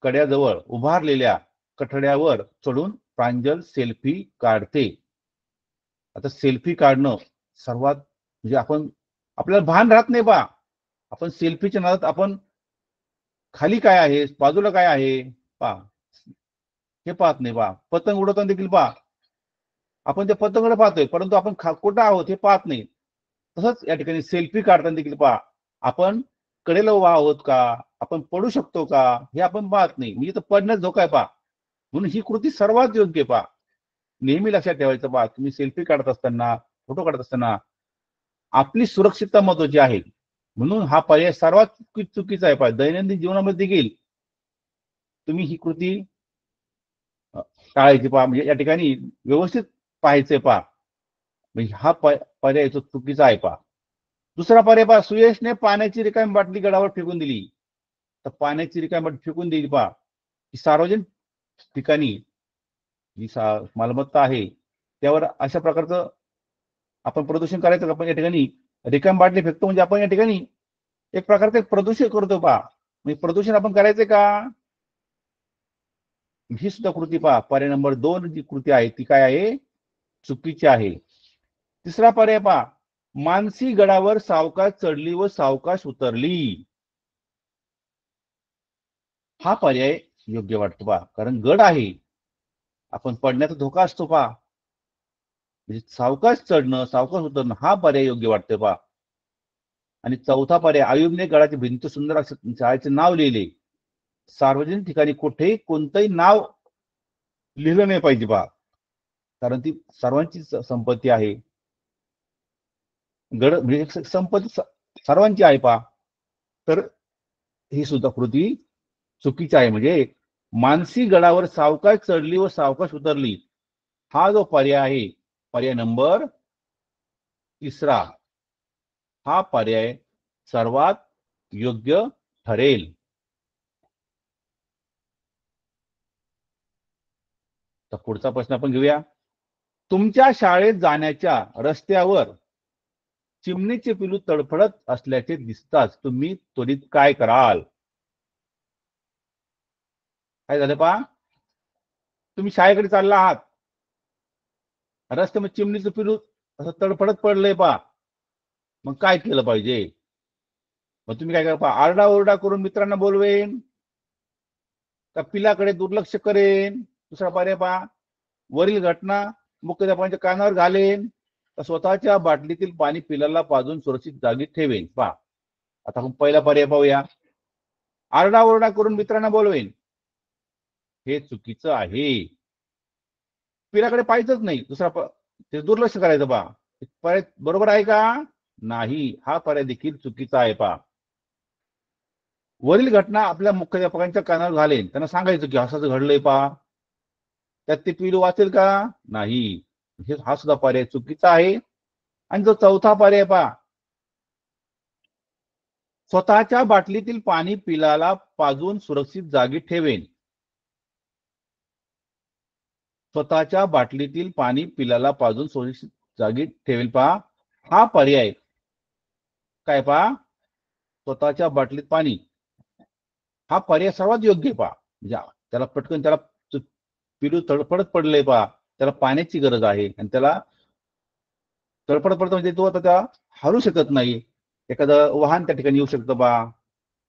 कड्याजवळ उभारलेल्या कठड्यावर चढून प्रांजल सेल्फी काढते. आता सेल्फी काढणं सर्वात म्हणजे आपण आपल्याला भान राहत नाही बा, आपण सेल्फीच्या नादात आपण खाली काय आहे बाजूला काय आहे पा हे पाहत नाही बा. पतंग उडवताना देखील पा आपण त्या पतंगला पाहतोय, परंतु आपण कुठं आहोत हे पाहत नाही. तसंच या ठिकाणी सेल्फी काढताना देखील पहा आपण कडेला उभा आहोत का, आपण पडू शकतो का हे आपण पाहत नाही. म्हणजे पडण्यास धोका आहे पहा. म्हणून ही कृती सर्वात योग्य पहा. नेहमी लक्षात ठेवायचं पहा, तुम्ही सेल्फी काढत असताना फोटो काढत असताना आपली सुरक्षितता महत्वाची आहे. म्हणून हा पर्याय सर्वात चुकीचा आहे पहा. दैनंदिन जीवनामध्ये देखील तुम्ही ही कृती टाळायची पहा. म्हणजे या ठिकाणी व्यवस्थित पाहायचंय पहा. म्हणजे हा पर्याय चुकीचा आहे पहा. दुसरा पर्याय पहा, सुयशने पाण्याची रिकामी बाटली गडावर फेकून दिली. तर पाण्याची रिकामी बाटली फेकून दिली पहा, की सार्वजनिक ठिकाणी जी मालमत्ता आहे त्यावर अशा प्रकारचं आपण प्रदूषण करायचं. आपण या ठिकाणी रिकामी बाटली फेकतो म्हणजे आपण या ठिकाणी एक प्रकारचे प्रदूषण करतो पहा. म्हणजे प्रदूषण आपण करायचे का, ही सुद्धा कृती पहा. पर्याय नंबर 2 जी कृती आहे ती काय आहे, चुकीची आहे. तिसरा पर्याय पहा, मानसी गडावर सावकाश चढली व सावकाश उतरली. हा पर्याय योग्य वाटतो पहा. कारण गड आहे, आपण पडण्याचा धोका असतो पहा. म्हणजे सावकाश चढणं सावकाश उतरणं हा पर्याय योग्य वाटतोय पहा. आणि चौथा पर्याय, आयुबने गडाची भिंत सुंदर शाळेचे नाव लिहिले. सार्वजनिक ठिकाणी कुठेही कोणतंही नाव लिहिलं नाही पाहिजे पहा, कारण ती सर्वांची संपत्ती आहे. गड म्हणजे संपत्ती सर्वांची आहे पहा. तर ही सुद्धा कृती चुकीची आहे. म्हणजे मानसी गडावर सावकाश चढली व सावकाश उतरली हा जो पर्याय आहे, पर्याय नंबर 3 हा पर्याय सर्वात योग्य ठरेल. तर पुढचा प्रश्न आपण घेऊया. तुमच्या शाळेत जाण्याच्या रस्त्यावर चिमणीचे पिलू तडफडत असल्याचे दिसताच तुम्ही त्वरित काय कराल. काय झालं पहा, तुम्ही शाळेकडे चालला आहात, रस्त्यामध्ये चिमणीचं पिलू असं तडफडत पडलंय पहा, मग काय केलं पाहिजे. मग तुम्ही काय करा पहा, आरडाओरडा करून मित्रांना बोलवेन का पिलाकडे दुर्लक्ष करेन. दुसरा पर्याय पहा, वरील घटना मुख्याध्यापकांच्या कानावर घालेन का स्वतःच्या बाटलीतील पाणी पिलाला पाजून सुरक्षित जागी ठेवेन. पहा आता आपण पहिला पर्याय पाहूया. आरडाओरडा करून मित्रांना बोलवेन हे चुकीचं आहे. पिलाकडे पाहायचंच नाही, ते दुर्लक्ष करायचं पहा. पर्याय बरोबर आहे का, नाही. हा पर्याय देखील चुकीचा आहे पहा. वरील घटना आपल्या मुख्याध्यापकांच्या कानावर घालेन, त्यांना सांगायचं की असं घडलंय पहा, त्यात ते पिलू वाचेल का, नाही. हा सुद्धा पर्याय चुकीचा आहे. आणि जो चौथा पर्याय पहा, स्वतःच्या बाटलीतील पाणी पिलाला पाजून सुरक्षित जागी ठेवेन. स्वतःच्या बाटलीतील पाणी पिलाला पाजून सुरक्षित जागी ठेवेल पहा. हा पर्याय काय पहा, स्वतःच्या बाटलीत पाणी हा पर्याय सर्वात योग्य पहा. म्हणजे त्याला पटकन त्याला पिलू तडफडत पडलंय पहा, त्याला पाण्याची गरज आहे आणि त्याला तडफडत पडतं म्हणजे तो आता त्या हरू शकत नाही. एखादं वाहन त्या ठिकाणी येऊ शकतं बा,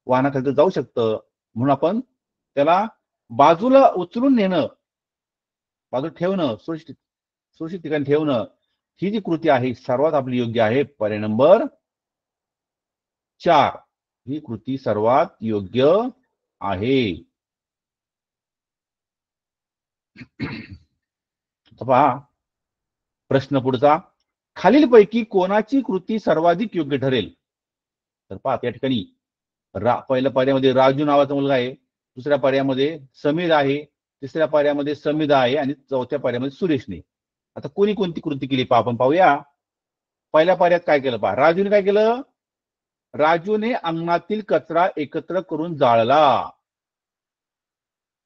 वाहनाखाली जाऊ शकतं. म्हणून आपण त्याला बाजूला उचलून नेणं, बाजूला ठेवणं, सुरक्षित ठिकाणी ठेवणं ही जी कृती आहे सर्वात आपली योग्य आहे. पर्याय नंबर 4 ही कृती सर्वात योग्य आहे. पहा प्रश्न पुढचा, खालीलपैकी कोणाची कृती सर्वाधिक योग्य ठरेल. तर पहा त्या ठिकाणी पहिल्या पर्यायामध्ये राजू नावाचा मुलगा आहे, दुसऱ्या पर्यायामध्ये समीर आहे, तिसऱ्या पर्यायामध्ये समीदा आहे आणि चौथ्या पर्यायामध्ये सुरेशने. आता कोणी कोणती कृती केली पहा आपण पाहूया. पहिल्या पर्यायात काय केलं पहा, राजूने काय केलं, राजूने अंगणातील कचरा एकत्र करून जाळला.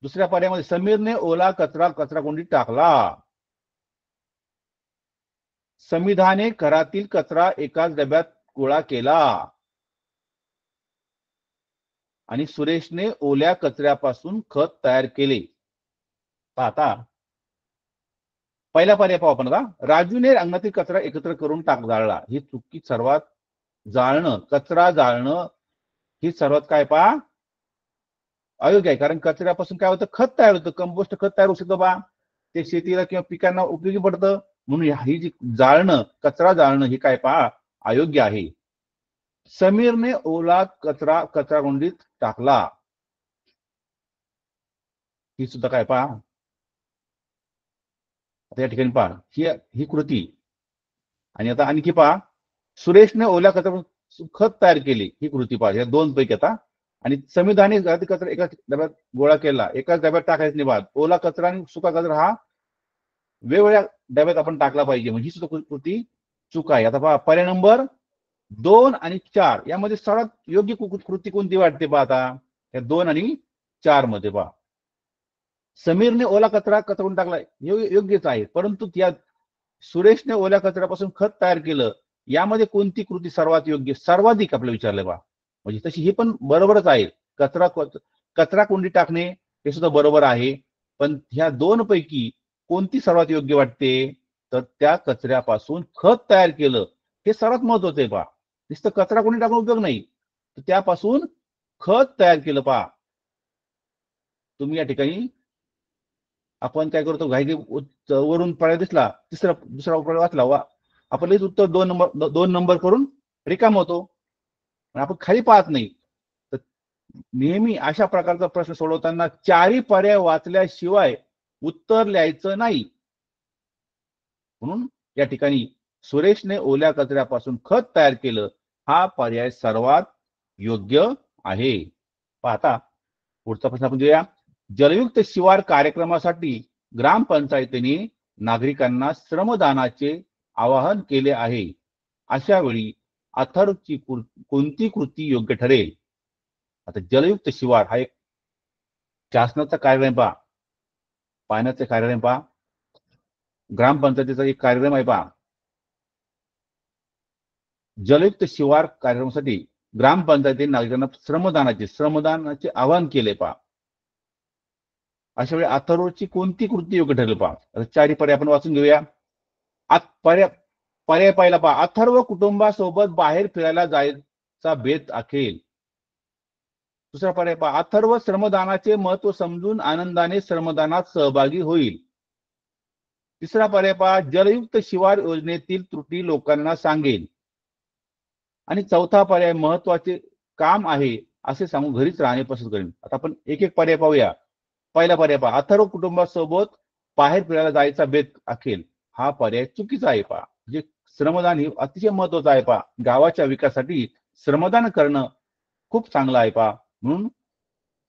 दुसऱ्या पर्यायामध्ये समीरने ओला कचरा कचराकुंडीत टाकला. समिधाने घरातील कचरा एकाच डब्यात गोळा केला. आणि सुरेशने ओल्या कचऱ्यापासून खत तयार केले. आता पहिला पर्याय पाहू आपण आता, राजूने अंगणातील कचरा एकत्र करून जाळला. ही चुकी सर्वात जाळणं, कचरा जाळणं ही सर्वात काय पहा अयोग्य आहे. कारण कचऱ्यापासून काय होतं, खत तयार होतं, कंपोस्ट खत तयार होऊ शकतं बा, ते शेतीला किंवा पिकांना उपयोगी पडतं. म्हणून ही जी जाळणं, कचरा जाळणं ही काय पहा अयोग्य आहे. समीरने ओला कचरा कचराकुंडीत टाकला. ही सुद्धा काय पहा, आता या ठिकाणी पहा ही कृती. आणि आता आणखी पहा, सुरेशने ओल्या कचरा खत तयार केले, ही कृती पहा, या दोन पैकी. आता आणि समिधाने कचरा एका डब्यात गोळा केला, एकाच डब्यात टाकायचं नाही बाद, ओला कचरा आणि सुका कचरा हा वेगवेगळ्या डब्यात आपण टाकला पाहिजे, म्हणजे सुद्धा कृती चूक आहे. आता पहा पर्याय नंबर 2 आणि 4 यामध्ये सर्वात योग्य कृती कोणती वाटते पहा, आता या 2 आणि 4 मध्ये पहा, समीरने ओला कचरा कचरून टाकला योग्यच आहे, परंतु त्या सुरेशने ओल्या कचऱ्यापासून खत तयार केलं, यामध्ये कोणती कृती सर्वात योग्य, सर्वाधिक आपल्याला विचारले बा. म्हणजे तशी ही पण बरोबरच आहे, कचरा कुंडी टाकणे हे सुद्धा बरोबर आहे, पण ह्या दोन पैकी कोणती सर्वात योग्य वाटते, तर त्या कचऱ्यापासून खत तयार केलं हे सर्वात महत्वाचं आहे पहा. नुसतं कचरा कुंडी टाकून उपयोग नाही, तर त्यापासून खत तयार केलं पहा. तुम्ही या ठिकाणी आपण काय करतो, घाई वरून पर्याय दिसला, दुसरा पर्याय वाचला वा, आपण लगेच उत्तर 2 नंबर करून रिकाम होतो, आपण खाली पाहत नाही. तर नेहमी अशा प्रकारचा प्रश्न सोडवताना चारही पर्याय वाचल्याशिवाय उत्तर लिहायचं नाही. म्हणून या ठिकाणी सुरेशने ओल्या कचऱ्यापासून खत तयार केलं हा पर्याय सर्वात योग्य आहे. पाहता पुढचा प्रश्न आपण घेऊया. जलयुक्त शिवार कार्यक्रमासाठी ग्रामपंचायतीने नागरिकांना श्रमदानाचे आवाहन केले आहे. अशा वेळी अथर्वची कोणती कृती योग्य ठरेल? आता जलयुक्त शिवार हा एक शासनाचा कार्यक्रम पहा, पाण्याचा कार्यक्रम पहा, ग्रामपंचायतीचा एक कार्यक्रम आहे पहा. जलयुक्त शिवार कार्यक्रमासाठी ग्रामपंचायतीने नागरिकांना श्रमदानाचे आवाहन केले पहा. अशा वेळी अथर्वची कोणती कृती योग्य ठरेल पहा. चारही पर्याय आपण वाचून घेऊया. पर्याय पहिला पहा, अथर्व कुटुंबासोबत बाहेर फिरायला जायचा बेत आखेल. दुसरा पर्याय पहा, अथर्व श्रमदानाचे महत्व समजून आनंदाने श्रमदानात सहभागी होईल. तिसरा पर्याय पहा, जलयुक्त शिवार योजनेतील त्रुटी लोकांना सांगेल. आणि चौथा पर्याय, महत्वाचे काम आहे असे सांगून घरीच राहणे पसंत करेल. आता आपण एक एक पर्याय पाहूया. पहिला पर्याय पहा, अथर्व कुटुंबासोबत बाहेर फिरायला जायचा बेत आखेल. हा पर्याय चुकीचा आहे पहा. म्हणजे श्रमदान हे अतिशय महत्वाचं आहे पहा. गावाच्या विकासासाठी श्रमदान करणं खूप चांगलं आहे पहा. म्हणून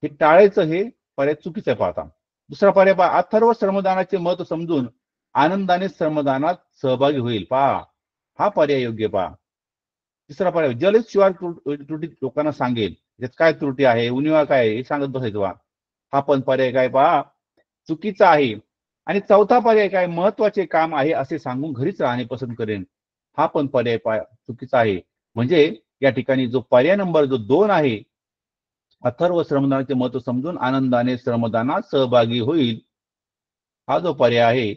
हे टाळायचं, हे पर्याय चुकीचं आहे पाहता. दुसरा पर्याय पहा, अथर्व श्रमदानाचे महत्व समजून आनंदाने श्रमदानात सहभागी होईल पहा. हा पर्याय योग्य पहा. तिसरा पर्याय, जलयुक्त शिवार त्रुटी लोकांना सांगेल. यात काय त्रुटी आहे, उणिवा काय आहे हे सांगत बसायचं पहा. हा पण पर्याय काय पहा चुकीचा आहे. आणि चौथा पर्याय काय, महत्वाचे काम आहे असे सांगून घरीच राहणे पसंत करेन. हा पण पर्याय चुकीचा आहे. म्हणजे या ठिकाणी जो पर्याय नंबर 2 आहे, अथर्व श्रमदानाचे महत्व समजून आनंदाने श्रमदानात सहभागी होईल, हा जो पर्याय आहे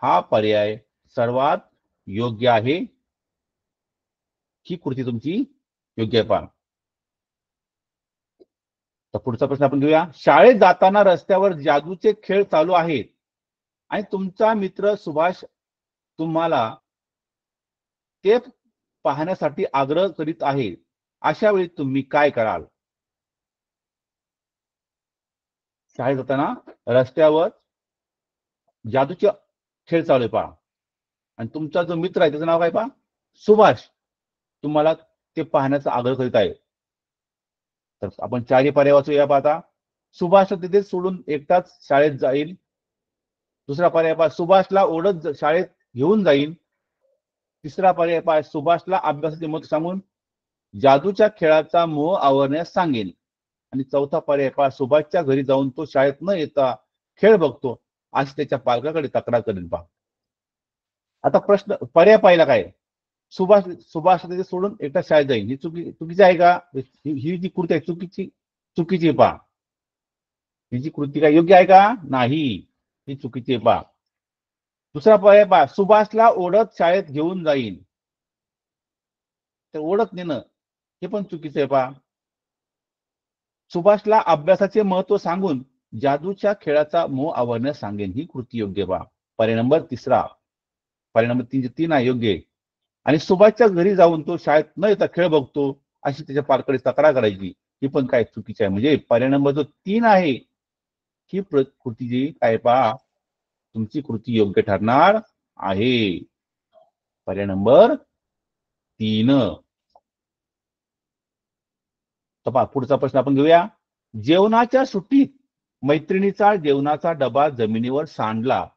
हा पर्याय सर्वात योग्य आहे. ही कृती तुमची योग्य आहे पहा. तर पुढचा प्रश्न आपण घेऊया. शाळेत जाताना रस्त्यावर जादूचे खेळ चालू आहेत आणि तुमचा मित्र सुभाष तुम्हाला ते पाहण्यासाठी आग्रह करीत आहे. अशा वेळी तुम्ही काय कराल? शाळेत जाताना रस्त्यावर जादूचे खेळ चालू आहे पहा आणि तुमचा जो मित्र आहे त्याचं नाव काय पहा, सुभाष, तुम्हाला ते पाहण्याचा आग्रह करीत आहे. तर आपण चारही पर्याय वाचूया पाहता. सुभाष तिथे सोडून एकटाच शाळेत जाईल. दुसरा पर्याय पहा, सुभाषला ओढत शाळेत घेऊन जाईल. तिसरा पर्याय पहा, सुभाषला अभ्यासाचे महत्व सांगून जादूच्या खेळाचा मोह आवरण्यास सांगेन. आणि चौथा पर्याय पहा, सुभाषच्या घरी जाऊन तो शाळेत न येता खेळ बघतो अशी त्याच्या पालकाकडे तक्रार करेन. पहा आता प्रश्न, पर्याय पाहिला काय, सुभाष सुभाष सोडून एकटा शाळेत जाईल, ही चुकीची आहे का? ही जी कृती आहे चुकीची आहे. पहा ही जी कृती काय योग्य आहे का? नाही, ही चुकीची आहे. पहा दुसरा पर्याय पहा, सुभाषला ओढत शाळेत घेऊन जाईल, तर ओढत नेणं हे पण चुकीचं आहे. पहा सुभाषला अभ्यासाचे महत्व सांगून जादूच्या खेळाचा मोह आवरण्यास सांगेन, ही कृती योग्य. पहा पर्याय नंबर तिसरा, पर्याय नंबर 3 आहे योग्य. आणि सुभाषच्या घरी जाऊन तो शाळेत न येता खेळ बघतो अशी त्याच्या पालकाकडे तक्रार करायची, ही पण काय चुकीची आहे. म्हणजे पर्याय नंबर जो 3 आहे ही कृती जी काय पहा तुमची कृती योग्य ठरणार आहे. पर्याय नंबर 3. तर पहा पुढचा प्रश्न आपण घेऊया. जेवणाच्या सुट्टीत मैत्रिणीचा जेवणाचा डबा जमिनीवर सांडला,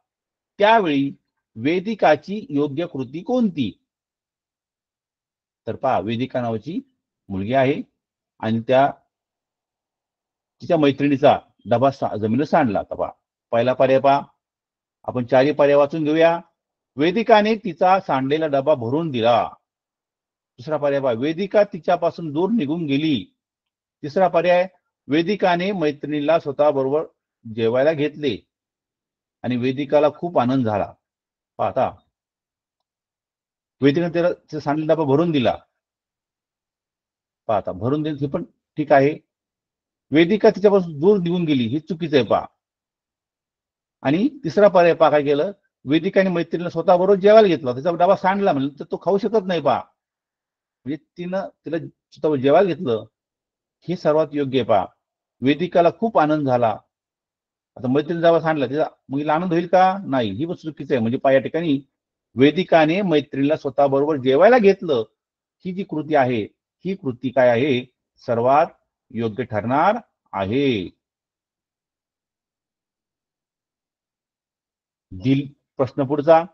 त्यावेळी वेदिकाची योग्य कृती कोणती? तर पहा वेदिका नावाची मुलगी आहे आणि तिच्या मैत्रिणीचा डबा जमिनीवर सांडला. तर पहा पहिला पर्याय पहा, आपण 4 पर्याय वाचून घेऊया. वेदिकाने तिचा सांडलेला डबा भरून दिला. दुसरा पर्याय पहा, वेदिका तिच्यापासून दूर निघून गेली. तिसरा पर्याय, वेदिकाने मैत्रिणीला स्वतःबरोबर जेवायला घेतले आणि वेदिकाला खूप आनंद झाला. आता वेदिकाने तिचा सांडलेला डबा भरून दिला. आता भरून दिली हे पण ठीक आहे. वेदिका तिच्यापासून दूर निघून गेली हे चुकीचं आहे. पहा आणि तिसरा पर्याय पहा काय केलं, वेदिकाने मैत्रिणीला स्वतःबरोबर जेवायला घेतला, त्याचा डबा सांडला म्हणलं तर तो खाऊ शकत नाही. पहा म्हणजे तिला स्वतः जेवायला घेतलं हे सर्वात योग्य आहे. पहा वेदिकाला खूप आनंद झाला. आता मैत्रिणी डबा सांडला त्याचा मग आनंद होईल का? नाही, ही पण चुकीचं आहे. म्हणजे पहा या ठिकाणी वेदिकाने मैत्रिणीला स्वतःबरोबर जेवायला घेतलं ही जी कृती आहे ही कृती काय आहे सर्वात योग्य ठरणार आहे. प्रश्न पुढचा,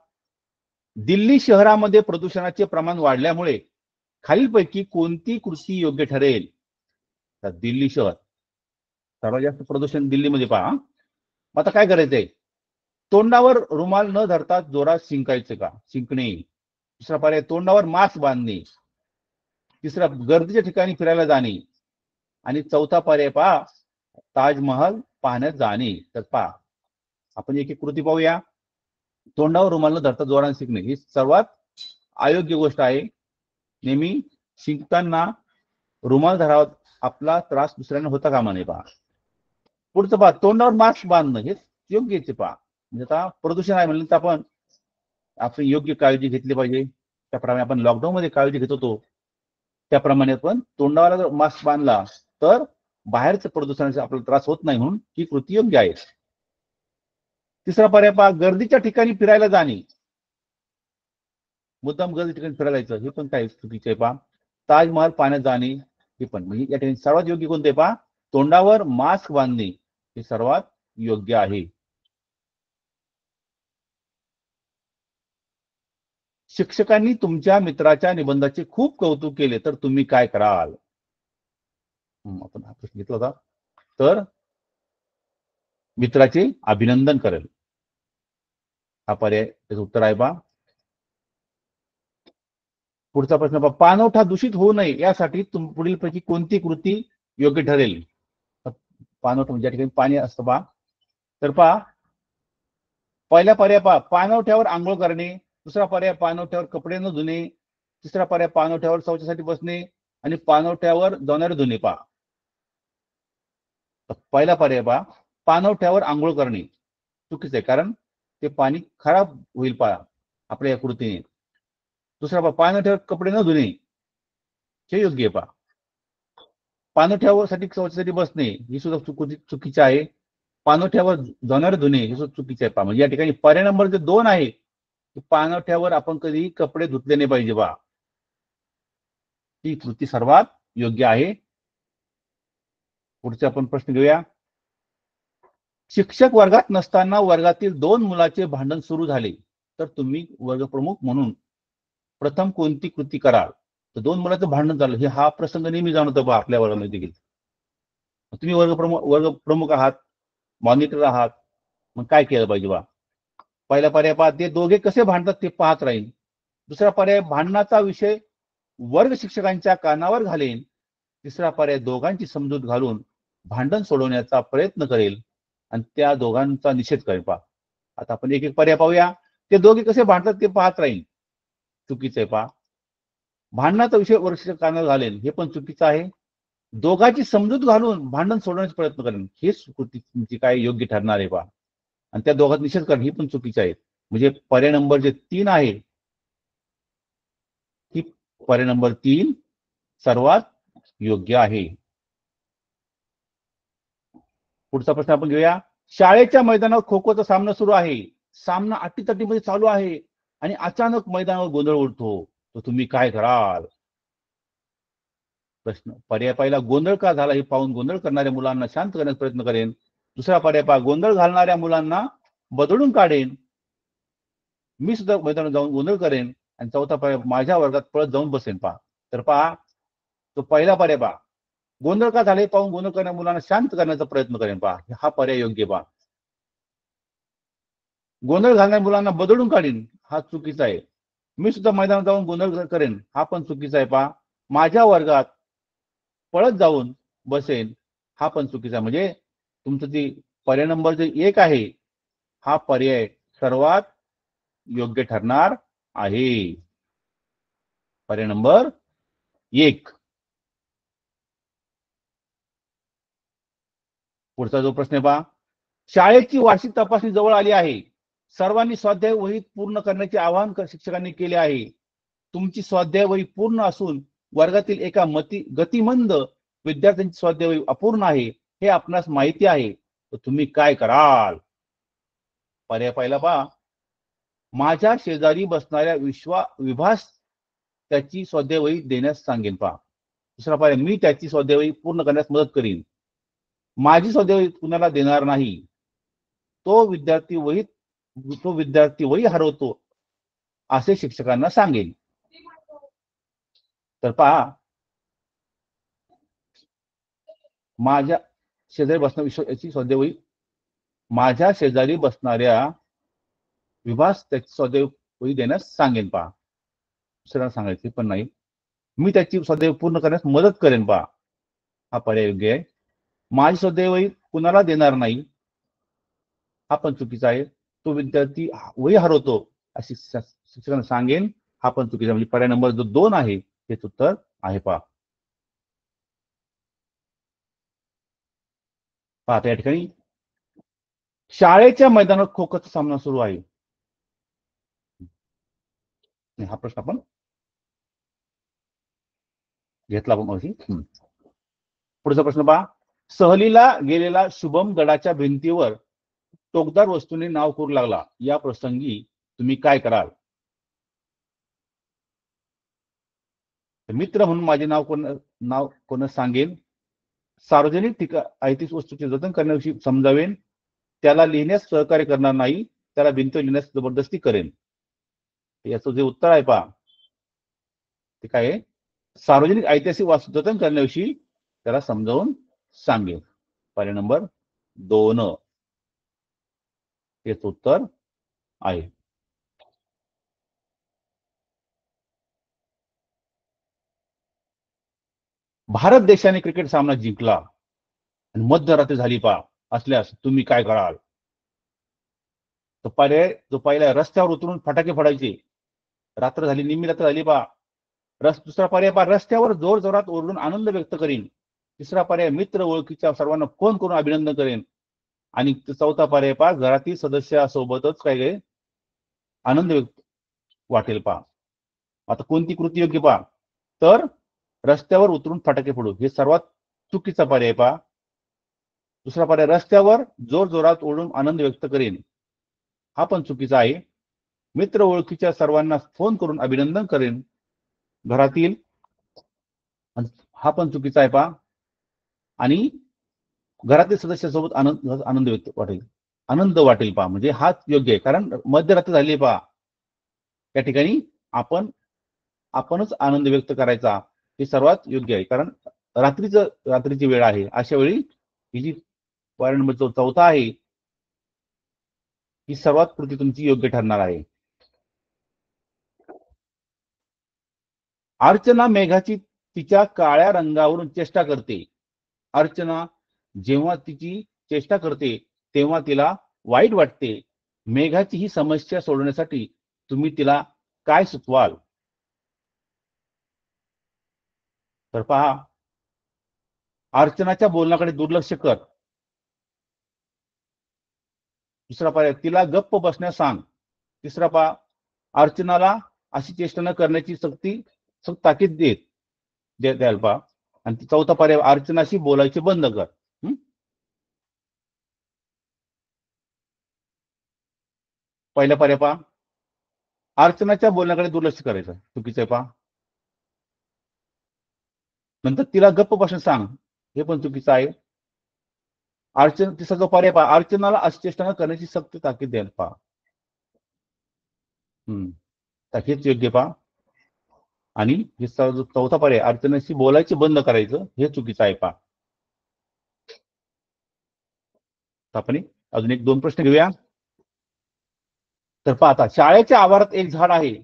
दिल्ली शहरामध्ये प्रदूषणाचे प्रमाण वाढल्यामुळे खालीलपैकी कोणती कृती योग्य ठरेल? तर दिल्ली शहर सर्वात जास्त प्रदूषण दिल्लीमध्ये. पहा आता काय करायचंय, तोंडावर रुमाल न धरता जोरात शिंकायचं का? शिंकणे. दुसरा पर्याय, तोंडावर मास्क बांधणे. तिसरा, गर्दीच्या ठिकाणी फिरायला जाणे. आणि चौथा पर्याय पहा, ताजमहल पाहण्यात जाणे. तर पहा आपण एक एक कृती पाहूया. तोंडावर रुमाल न धरता जोरात शिंकणे ही सर्वात अयोग्य गोष्ट आहे. नेहमी शिंकताना रुमाल धरावा, आपला त्रास दुसऱ्यांना होता कामा नये. पहा पुढचं पहा, तोंडावर मास्क बांधणं हे योग्यच. पहा म्हणजे आता प्रदूषण आहे म्हणलं तर आपण योग्य काळजी घेतली पाहिजे. त्याप्रमाणे आपण लॉकडाऊन मध्ये काळजी घेत होतो त्याप्रमाणे आपण तोंडावर जर मास्क बांधला तर बाहेरचं प्रदूषणाचा आपल्याला त्रास होत नाही, म्हणून ही कृती योग्य आहे. तिसरा पर्याय पहा, गर्दीच्या ठिकाणी फिरायला जाणे. मुद्दाम गर्दी ठिकाणी फिरायला जायचं हे पण काही चुकीचे आहे. पहा ताजमहल पाहण्यात जाणे हे पण, म्हणजे या ठिकाणी सर्वात योग्य कोणते? पहा तोंडावर मास्क बांधणे हे सर्वात योग्य आहे. शिक्षकांनी तुमच्या मित्राच्या निबंधाचे खूप कौतुक केले तर तुम्ही काय कराल? आपण हा प्रश्न घेतला होता. तर मित्राचे अभिनंदन करेल हा पर्याय त्याचं उत्तर आहे. पहा पुढचा प्रश्न पहा, पाणवठा दूषित होऊ नये यासाठी पुढीलपैकी कोणती कृती योग्य ठरेल? पाणवठा म्हणजे ठिकाणी पाणी असतं. पहा तर पहा पहिला पर्याय पहा, पाणवठ्यावर आंघोळ करणे. दुसरा पर्याय, पाणवठ्यावर कपडे न धुणे. तिसरा पर्याय, पाणवठ्यावर शौचासाठी बसणे. आणि पाणवठ्यावर जाणारे धुणे. पहा पहिला पर्याय पहा, पाणवठ्यावर आंघोळ करणे चुकीचं आहे, कारण ते पाणी खराब होईल पहा आपल्या या कृतीने. दुसरा पहा, पाणवठ्यावर कपडे न धुणे हे योग्य आहे. पहा पाणवठ्यावर शौचासाठी बसणे ही सुद्धा चुकीचे आहे. पाणवठ्यावर जाणारे धुणे हे सुद्धा चुकीचे आहे. पहा म्हणजे या ठिकाणी पर्याय नंबर जे 2 आहे, पाणवठ्यावर आपण कधी कपडे धुतले नाही पाहिजे. पहा ही कृती सर्वात योग्य आहे. पुढचे आपण प्रश्न घेऊया. शिक्षक वर्गात नसताना वर्गातील 2 मुलाचे भांडण सुरू झाले तर तुम्ही वर्गप्रमुख म्हणून प्रथम कोणती कृती कराल? तर दोन मुलांचं भांडण झालं, हे हा प्रसंग नेहमी जाणवतो बा आपल्या वर्गामध्ये देखील. तुम्ही वर्ग प्रमुख आहात, मॉनिटर आहात, मग काय केलं पाहिजे बा? पहिला पर्याय पहा, ते दोघे कसे भांडतात ते पाहत राहील. दुसरा पर्याय, भांडणाचा विषय वर्ग शिक्षकांच्या कानावर घालेन. तिसरा पर्याय, दोघांची समजूत घालून भांडण सोडवण्याचा प्रयत्न करेल आणि त्या दोघांचा निषेध करेल. पहा, आता आपण एक एक पर्याय पाहूया. ते दोघे कसे भांडतात ते पाहत राहील, चुकीचं आहे. पहा, भांडणाचा विषय वर्ग शिक्षक कानावर घालेल, हे पण चुकीचं आहे. दोघांची समजूत घालून भांडण सोडवण्याचा प्रयत्न करेल, हेच तुमची काय योग्य ठरणार आहे. पहा, आणि त्या दोघात निषेध करणं ही पण चुकीचं आहे. म्हणजे पर्याय नंबर जे 3 आहे, ही पर्याय नंबर 3 सर्वात योग्य आहे. पुढचा प्रश्न आपण घेऊया. शाळेच्या मैदानावर खो खोचा सामना सुरू आहे. सामना अटीतटीमध्ये चालू आहे आणि अचानक मैदानावर गोंधळ उडतो, तर तुम्ही काय कराल? प्रश्न पर्याय पहिला, गोंधळ का झाला हे पाहून गोंधळ करणाऱ्या मुलांना शांत करण्याचा प्रयत्न करेन. दुसरा पर्याय पहा, गोंधळ घालणाऱ्या मुलांना बदलून काढेन. मी सुद्धा मैदानात जाऊन गोंधळ करेन. आणि चौथा पर्याय, माझ्या वर्गात पळत जाऊन बसेन. पहा, तर पहा, तो पहिला पर्याय पहा, गोंधळ का झाले पाहून गोंधळ करणाऱ्या मुलांना शांत करण्याचा प्रयत्न करेन. पहा, हा पर्याय योग्य. पहा, गोंधळ घालणाऱ्या मुलांना बदलून काढीन, हा चुकीचा आहे. मी सुद्धा मैदानात जाऊन गोंधळ करेन, हा पण चुकीचा आहे. पहा, माझ्या वर्गात पळत जाऊन बसेन, हा पण चुकीचा. म्हणजे तुमचं ती पर्याय नंबर जे 1 आहे, हा पर्याय सर्वात योग्य ठरणार आहे. पर्याय नंबर 1. पुढचा जो प्रश्न पहा, शाळेची वार्षिक तपासणी जवळ आली आहे. सर्वांनी स्वाध्याय वही पूर्ण करण्याचे आवाहन शिक्षकांनी केले आहे. तुमची स्वाध्याय वही पूर्ण असून वर्गातील एका गतिमंद विद्यार्थ्यांची स्वाध्याय वही अपूर्ण आहे, हे आपणास माहिती आहे, तर तुम्ही काय कराल? पर्याय पहिला पहा, माझ्या शेजारी बसणाऱ्या विभास त्याची स्वाध्याय वही देण्यास सांगेन. पहा, दुसरा पर्याय, मी त्याची स्वाध्याय वही पूर्ण करण्यास मदत करीन. माझी स्वाध्याय वही कुणाला देणार नाही. तो विद्यार्थी वही हरवतो असे शिक्षकांना सांगेन. तर पहा, माझ्या शेजारी बसणाऱ्या याची स्वाध्याय वही, माझ्या शेजारी बसणाऱ्या विभास त्याची स्वाध्याय वही देण्यास सांगेन. पहा, दुसऱ्यांना सांगायचे पण नाही. मी त्याची स्वाध्याय पूर्ण करण्यास मदत करेन. पहा, हा पर्याय योग्य आहे. माझी स्वाध्याय वही कुणाला देणार नाही, हा पण चुकीचा आहे. तो विद्यार्थी वही हरवतो अशी शिक्षकांना सांगेन, हा पण चुकीचा. म्हणजे पर्याय नंबर जो 2 आहे हेच उत्तर आहे. पहा, पाहता या ठिकाणी शाळेच्या मैदानात खो खोचा सामना सुरू आहे. हा प्रश्न आपण घेतला. पुढचा प्रश्न पहा, सहलीला गेलेला शुभम गडाच्या भिंतीवर टोकदार वस्तूने नाव करू लागला. या प्रसंगी तुम्ही काय कराल? मित्र म्हणून माझे नाव कोण सांगेन. सार्वजनिक ऐतिहासिक वस्तूचे जतन करण्याविषयी समजावेन. त्याला लिहिण्यास सहकार्य करणार नाही, त्याला भिंत लिहिण्यास जबरदस्ती करेन. याचं जे उत्तर आहे पहा, ते काय आहे? सार्वजनिक ऐतिहासिक वास्तू जतन करण्याविषयी त्याला समजावून सांगेन. पर्याय नंबर 2 हेच उत्तर आहे. भारत देशाने क्रिकेट सामना जिंकला आणि मध्यरात्री झाली पहा असल्यास तुम्ही काय कराल? तो पर्याय जो पहिला, रस्त्यावर उतरून फटाके फोडायचे. रात्र झाली, निम्मी रात्र झाली पहा. दुसरा पर्याय पहा, रस्त्यावर जोर जोरात ओरडून आनंद व्यक्त करीन. तिसरा पर्याय, मित्र ओळखीच्या सर्वांना फोन करून अभिनंदन करेन. आणि चौथा पर्याय पहा, घरातील सदस्यासोबतच काय आनंद वाटेल. पहा, आता कोणती कृती योग्य? पहा, तर रस्त्यावर उतरून फटाके फोडू हे सर्वात चुकीचा पर्याय. पहा, दुसरा पर्याय, रस्त्यावर जोर जोरात ओरडून आनंद व्यक्त करेन, हा पण चुकीचा आहे. मित्र ओळखीच्या सर्वांना फोन करून अभिनंदन करेन घरातील, हा पण चुकीचा आहे. पहा, आणि घरातील सदस्यासोबत आनंद वाटेल. पहा, म्हणजे हाच योग्य आहे. कारण मध्यरात्री झाली पहा, त्या ठिकाणी आपण आपणच आनंद व्यक्त करायचा हे सर्वात योग्य आहे. कारण रात्रीची वेळ आहे. अशा वेळी ही जी पर्याय नंबर 4 आहे ही सर्वात कृती तुमची योग्य ठरणार आहे. अर्चना मेघाची तिच्या काळ्या रंगावरून चेष्टा करते. अर्चना जेव्हा तिची चेष्टा करते तेव्हा तिला वाईट वाटते. मेघाची ही समस्या सोडवण्यासाठी तुम्ही तिला काय सुचवाल? तर पहा, अर्चनाच्या बोलण्याकडे दुर्लक्ष कर. दुसरा पर्याय, तिला गप्प बसण्यास सांग. तिसरा पहा, अर्चनाला अशी चेष्टा न करण्याची सक्त ताकीद द्याल पहा. आणि चौथा पर्याय, अर्चनाशी बोलायचे बंद कर. पहिला पर्याय पहा, अर्चनाच्या बोलण्याकडे दुर्लक्ष करायचं, चुकीचं आहे पहा. नंतर तिला गप्प बसण्यास सांग, हे पण चुकीचं आहे. तिचा जो पर्याय पहा, अर्चनाला अशी चेष्टा न करण्याची सक्त ताकीद द्याल पहा. हेच योग्य पहा. आणि चौथा पर्याय, अर्चनाशी बोलायचे बंद करायचं, हे चुकीचं आहे पहा. आपण अजून 1-2 प्रश्न घेऊया. तर पाहता, शाळेच्या आवारात एक झाड आहे.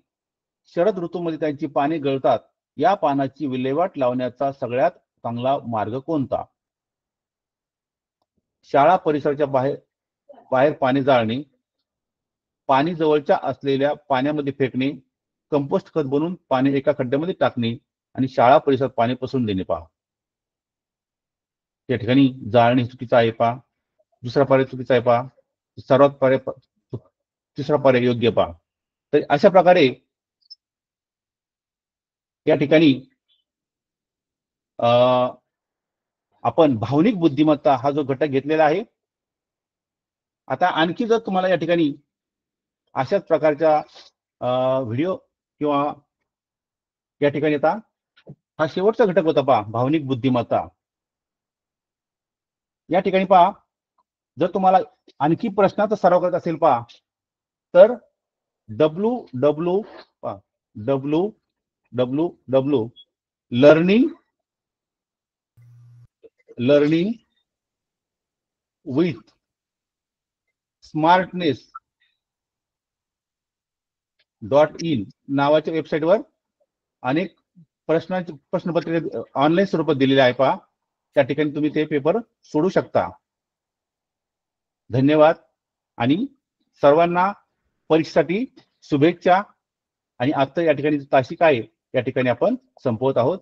शरद ऋतूमध्ये त्यांची पाने गळतात. या पानाची विल्हेवाट लावण्याचा सगळ्यात चांगला मार्ग कोणता? शाळा परिसराच्या बाहेर पाणी जाळणे, पाणी जवळच्या असलेल्या पाण्यामध्ये फेकणे, कंपोस्ट खत बनवून पाणी एका खड्ड्यामध्ये टाकणे आणि शाळा परिसरात पाणी पसरून देणे पहा. त्या ठिकाणी जाळणे चुकीचं आहे पहा. दुसरा पर्याय चुकीचा आहे पहा. सर्वात पर्याय तिसरा पर्याय योग्य पहा. तर अशा प्रकारे या ठिकाणी आपण भावनिक बुद्धिमत्ता हा जो घटक घेतलेला आहे. आता आणखी जर तुम्हाला या ठिकाणी अशाच प्रकारच्या व्हिडिओ किंवा या ठिकाणी आता हा शेवटचा घटक होता पहा, भावनिक बुद्धिमत्ता. या ठिकाणी पहा, जर तुम्हाला आणखी प्रश्नाचा सराव करत असेल पहा, तर www लर्निंग विथ smartness.in नावाच्या वेबसाईटवर अनेक प्रश्नपत्रिका ऑनलाईन स्वरूपात दिलेले आहे पहा. त्या ठिकाणी तुम्ही ते पेपर सोडू शकता. धन्यवाद आणि सर्वांना परीक्षेसाठी शुभेच्छा. आणि आता या ठिकाणी तासिका आहे, या ठिकाणी आपण संपवत आहोत.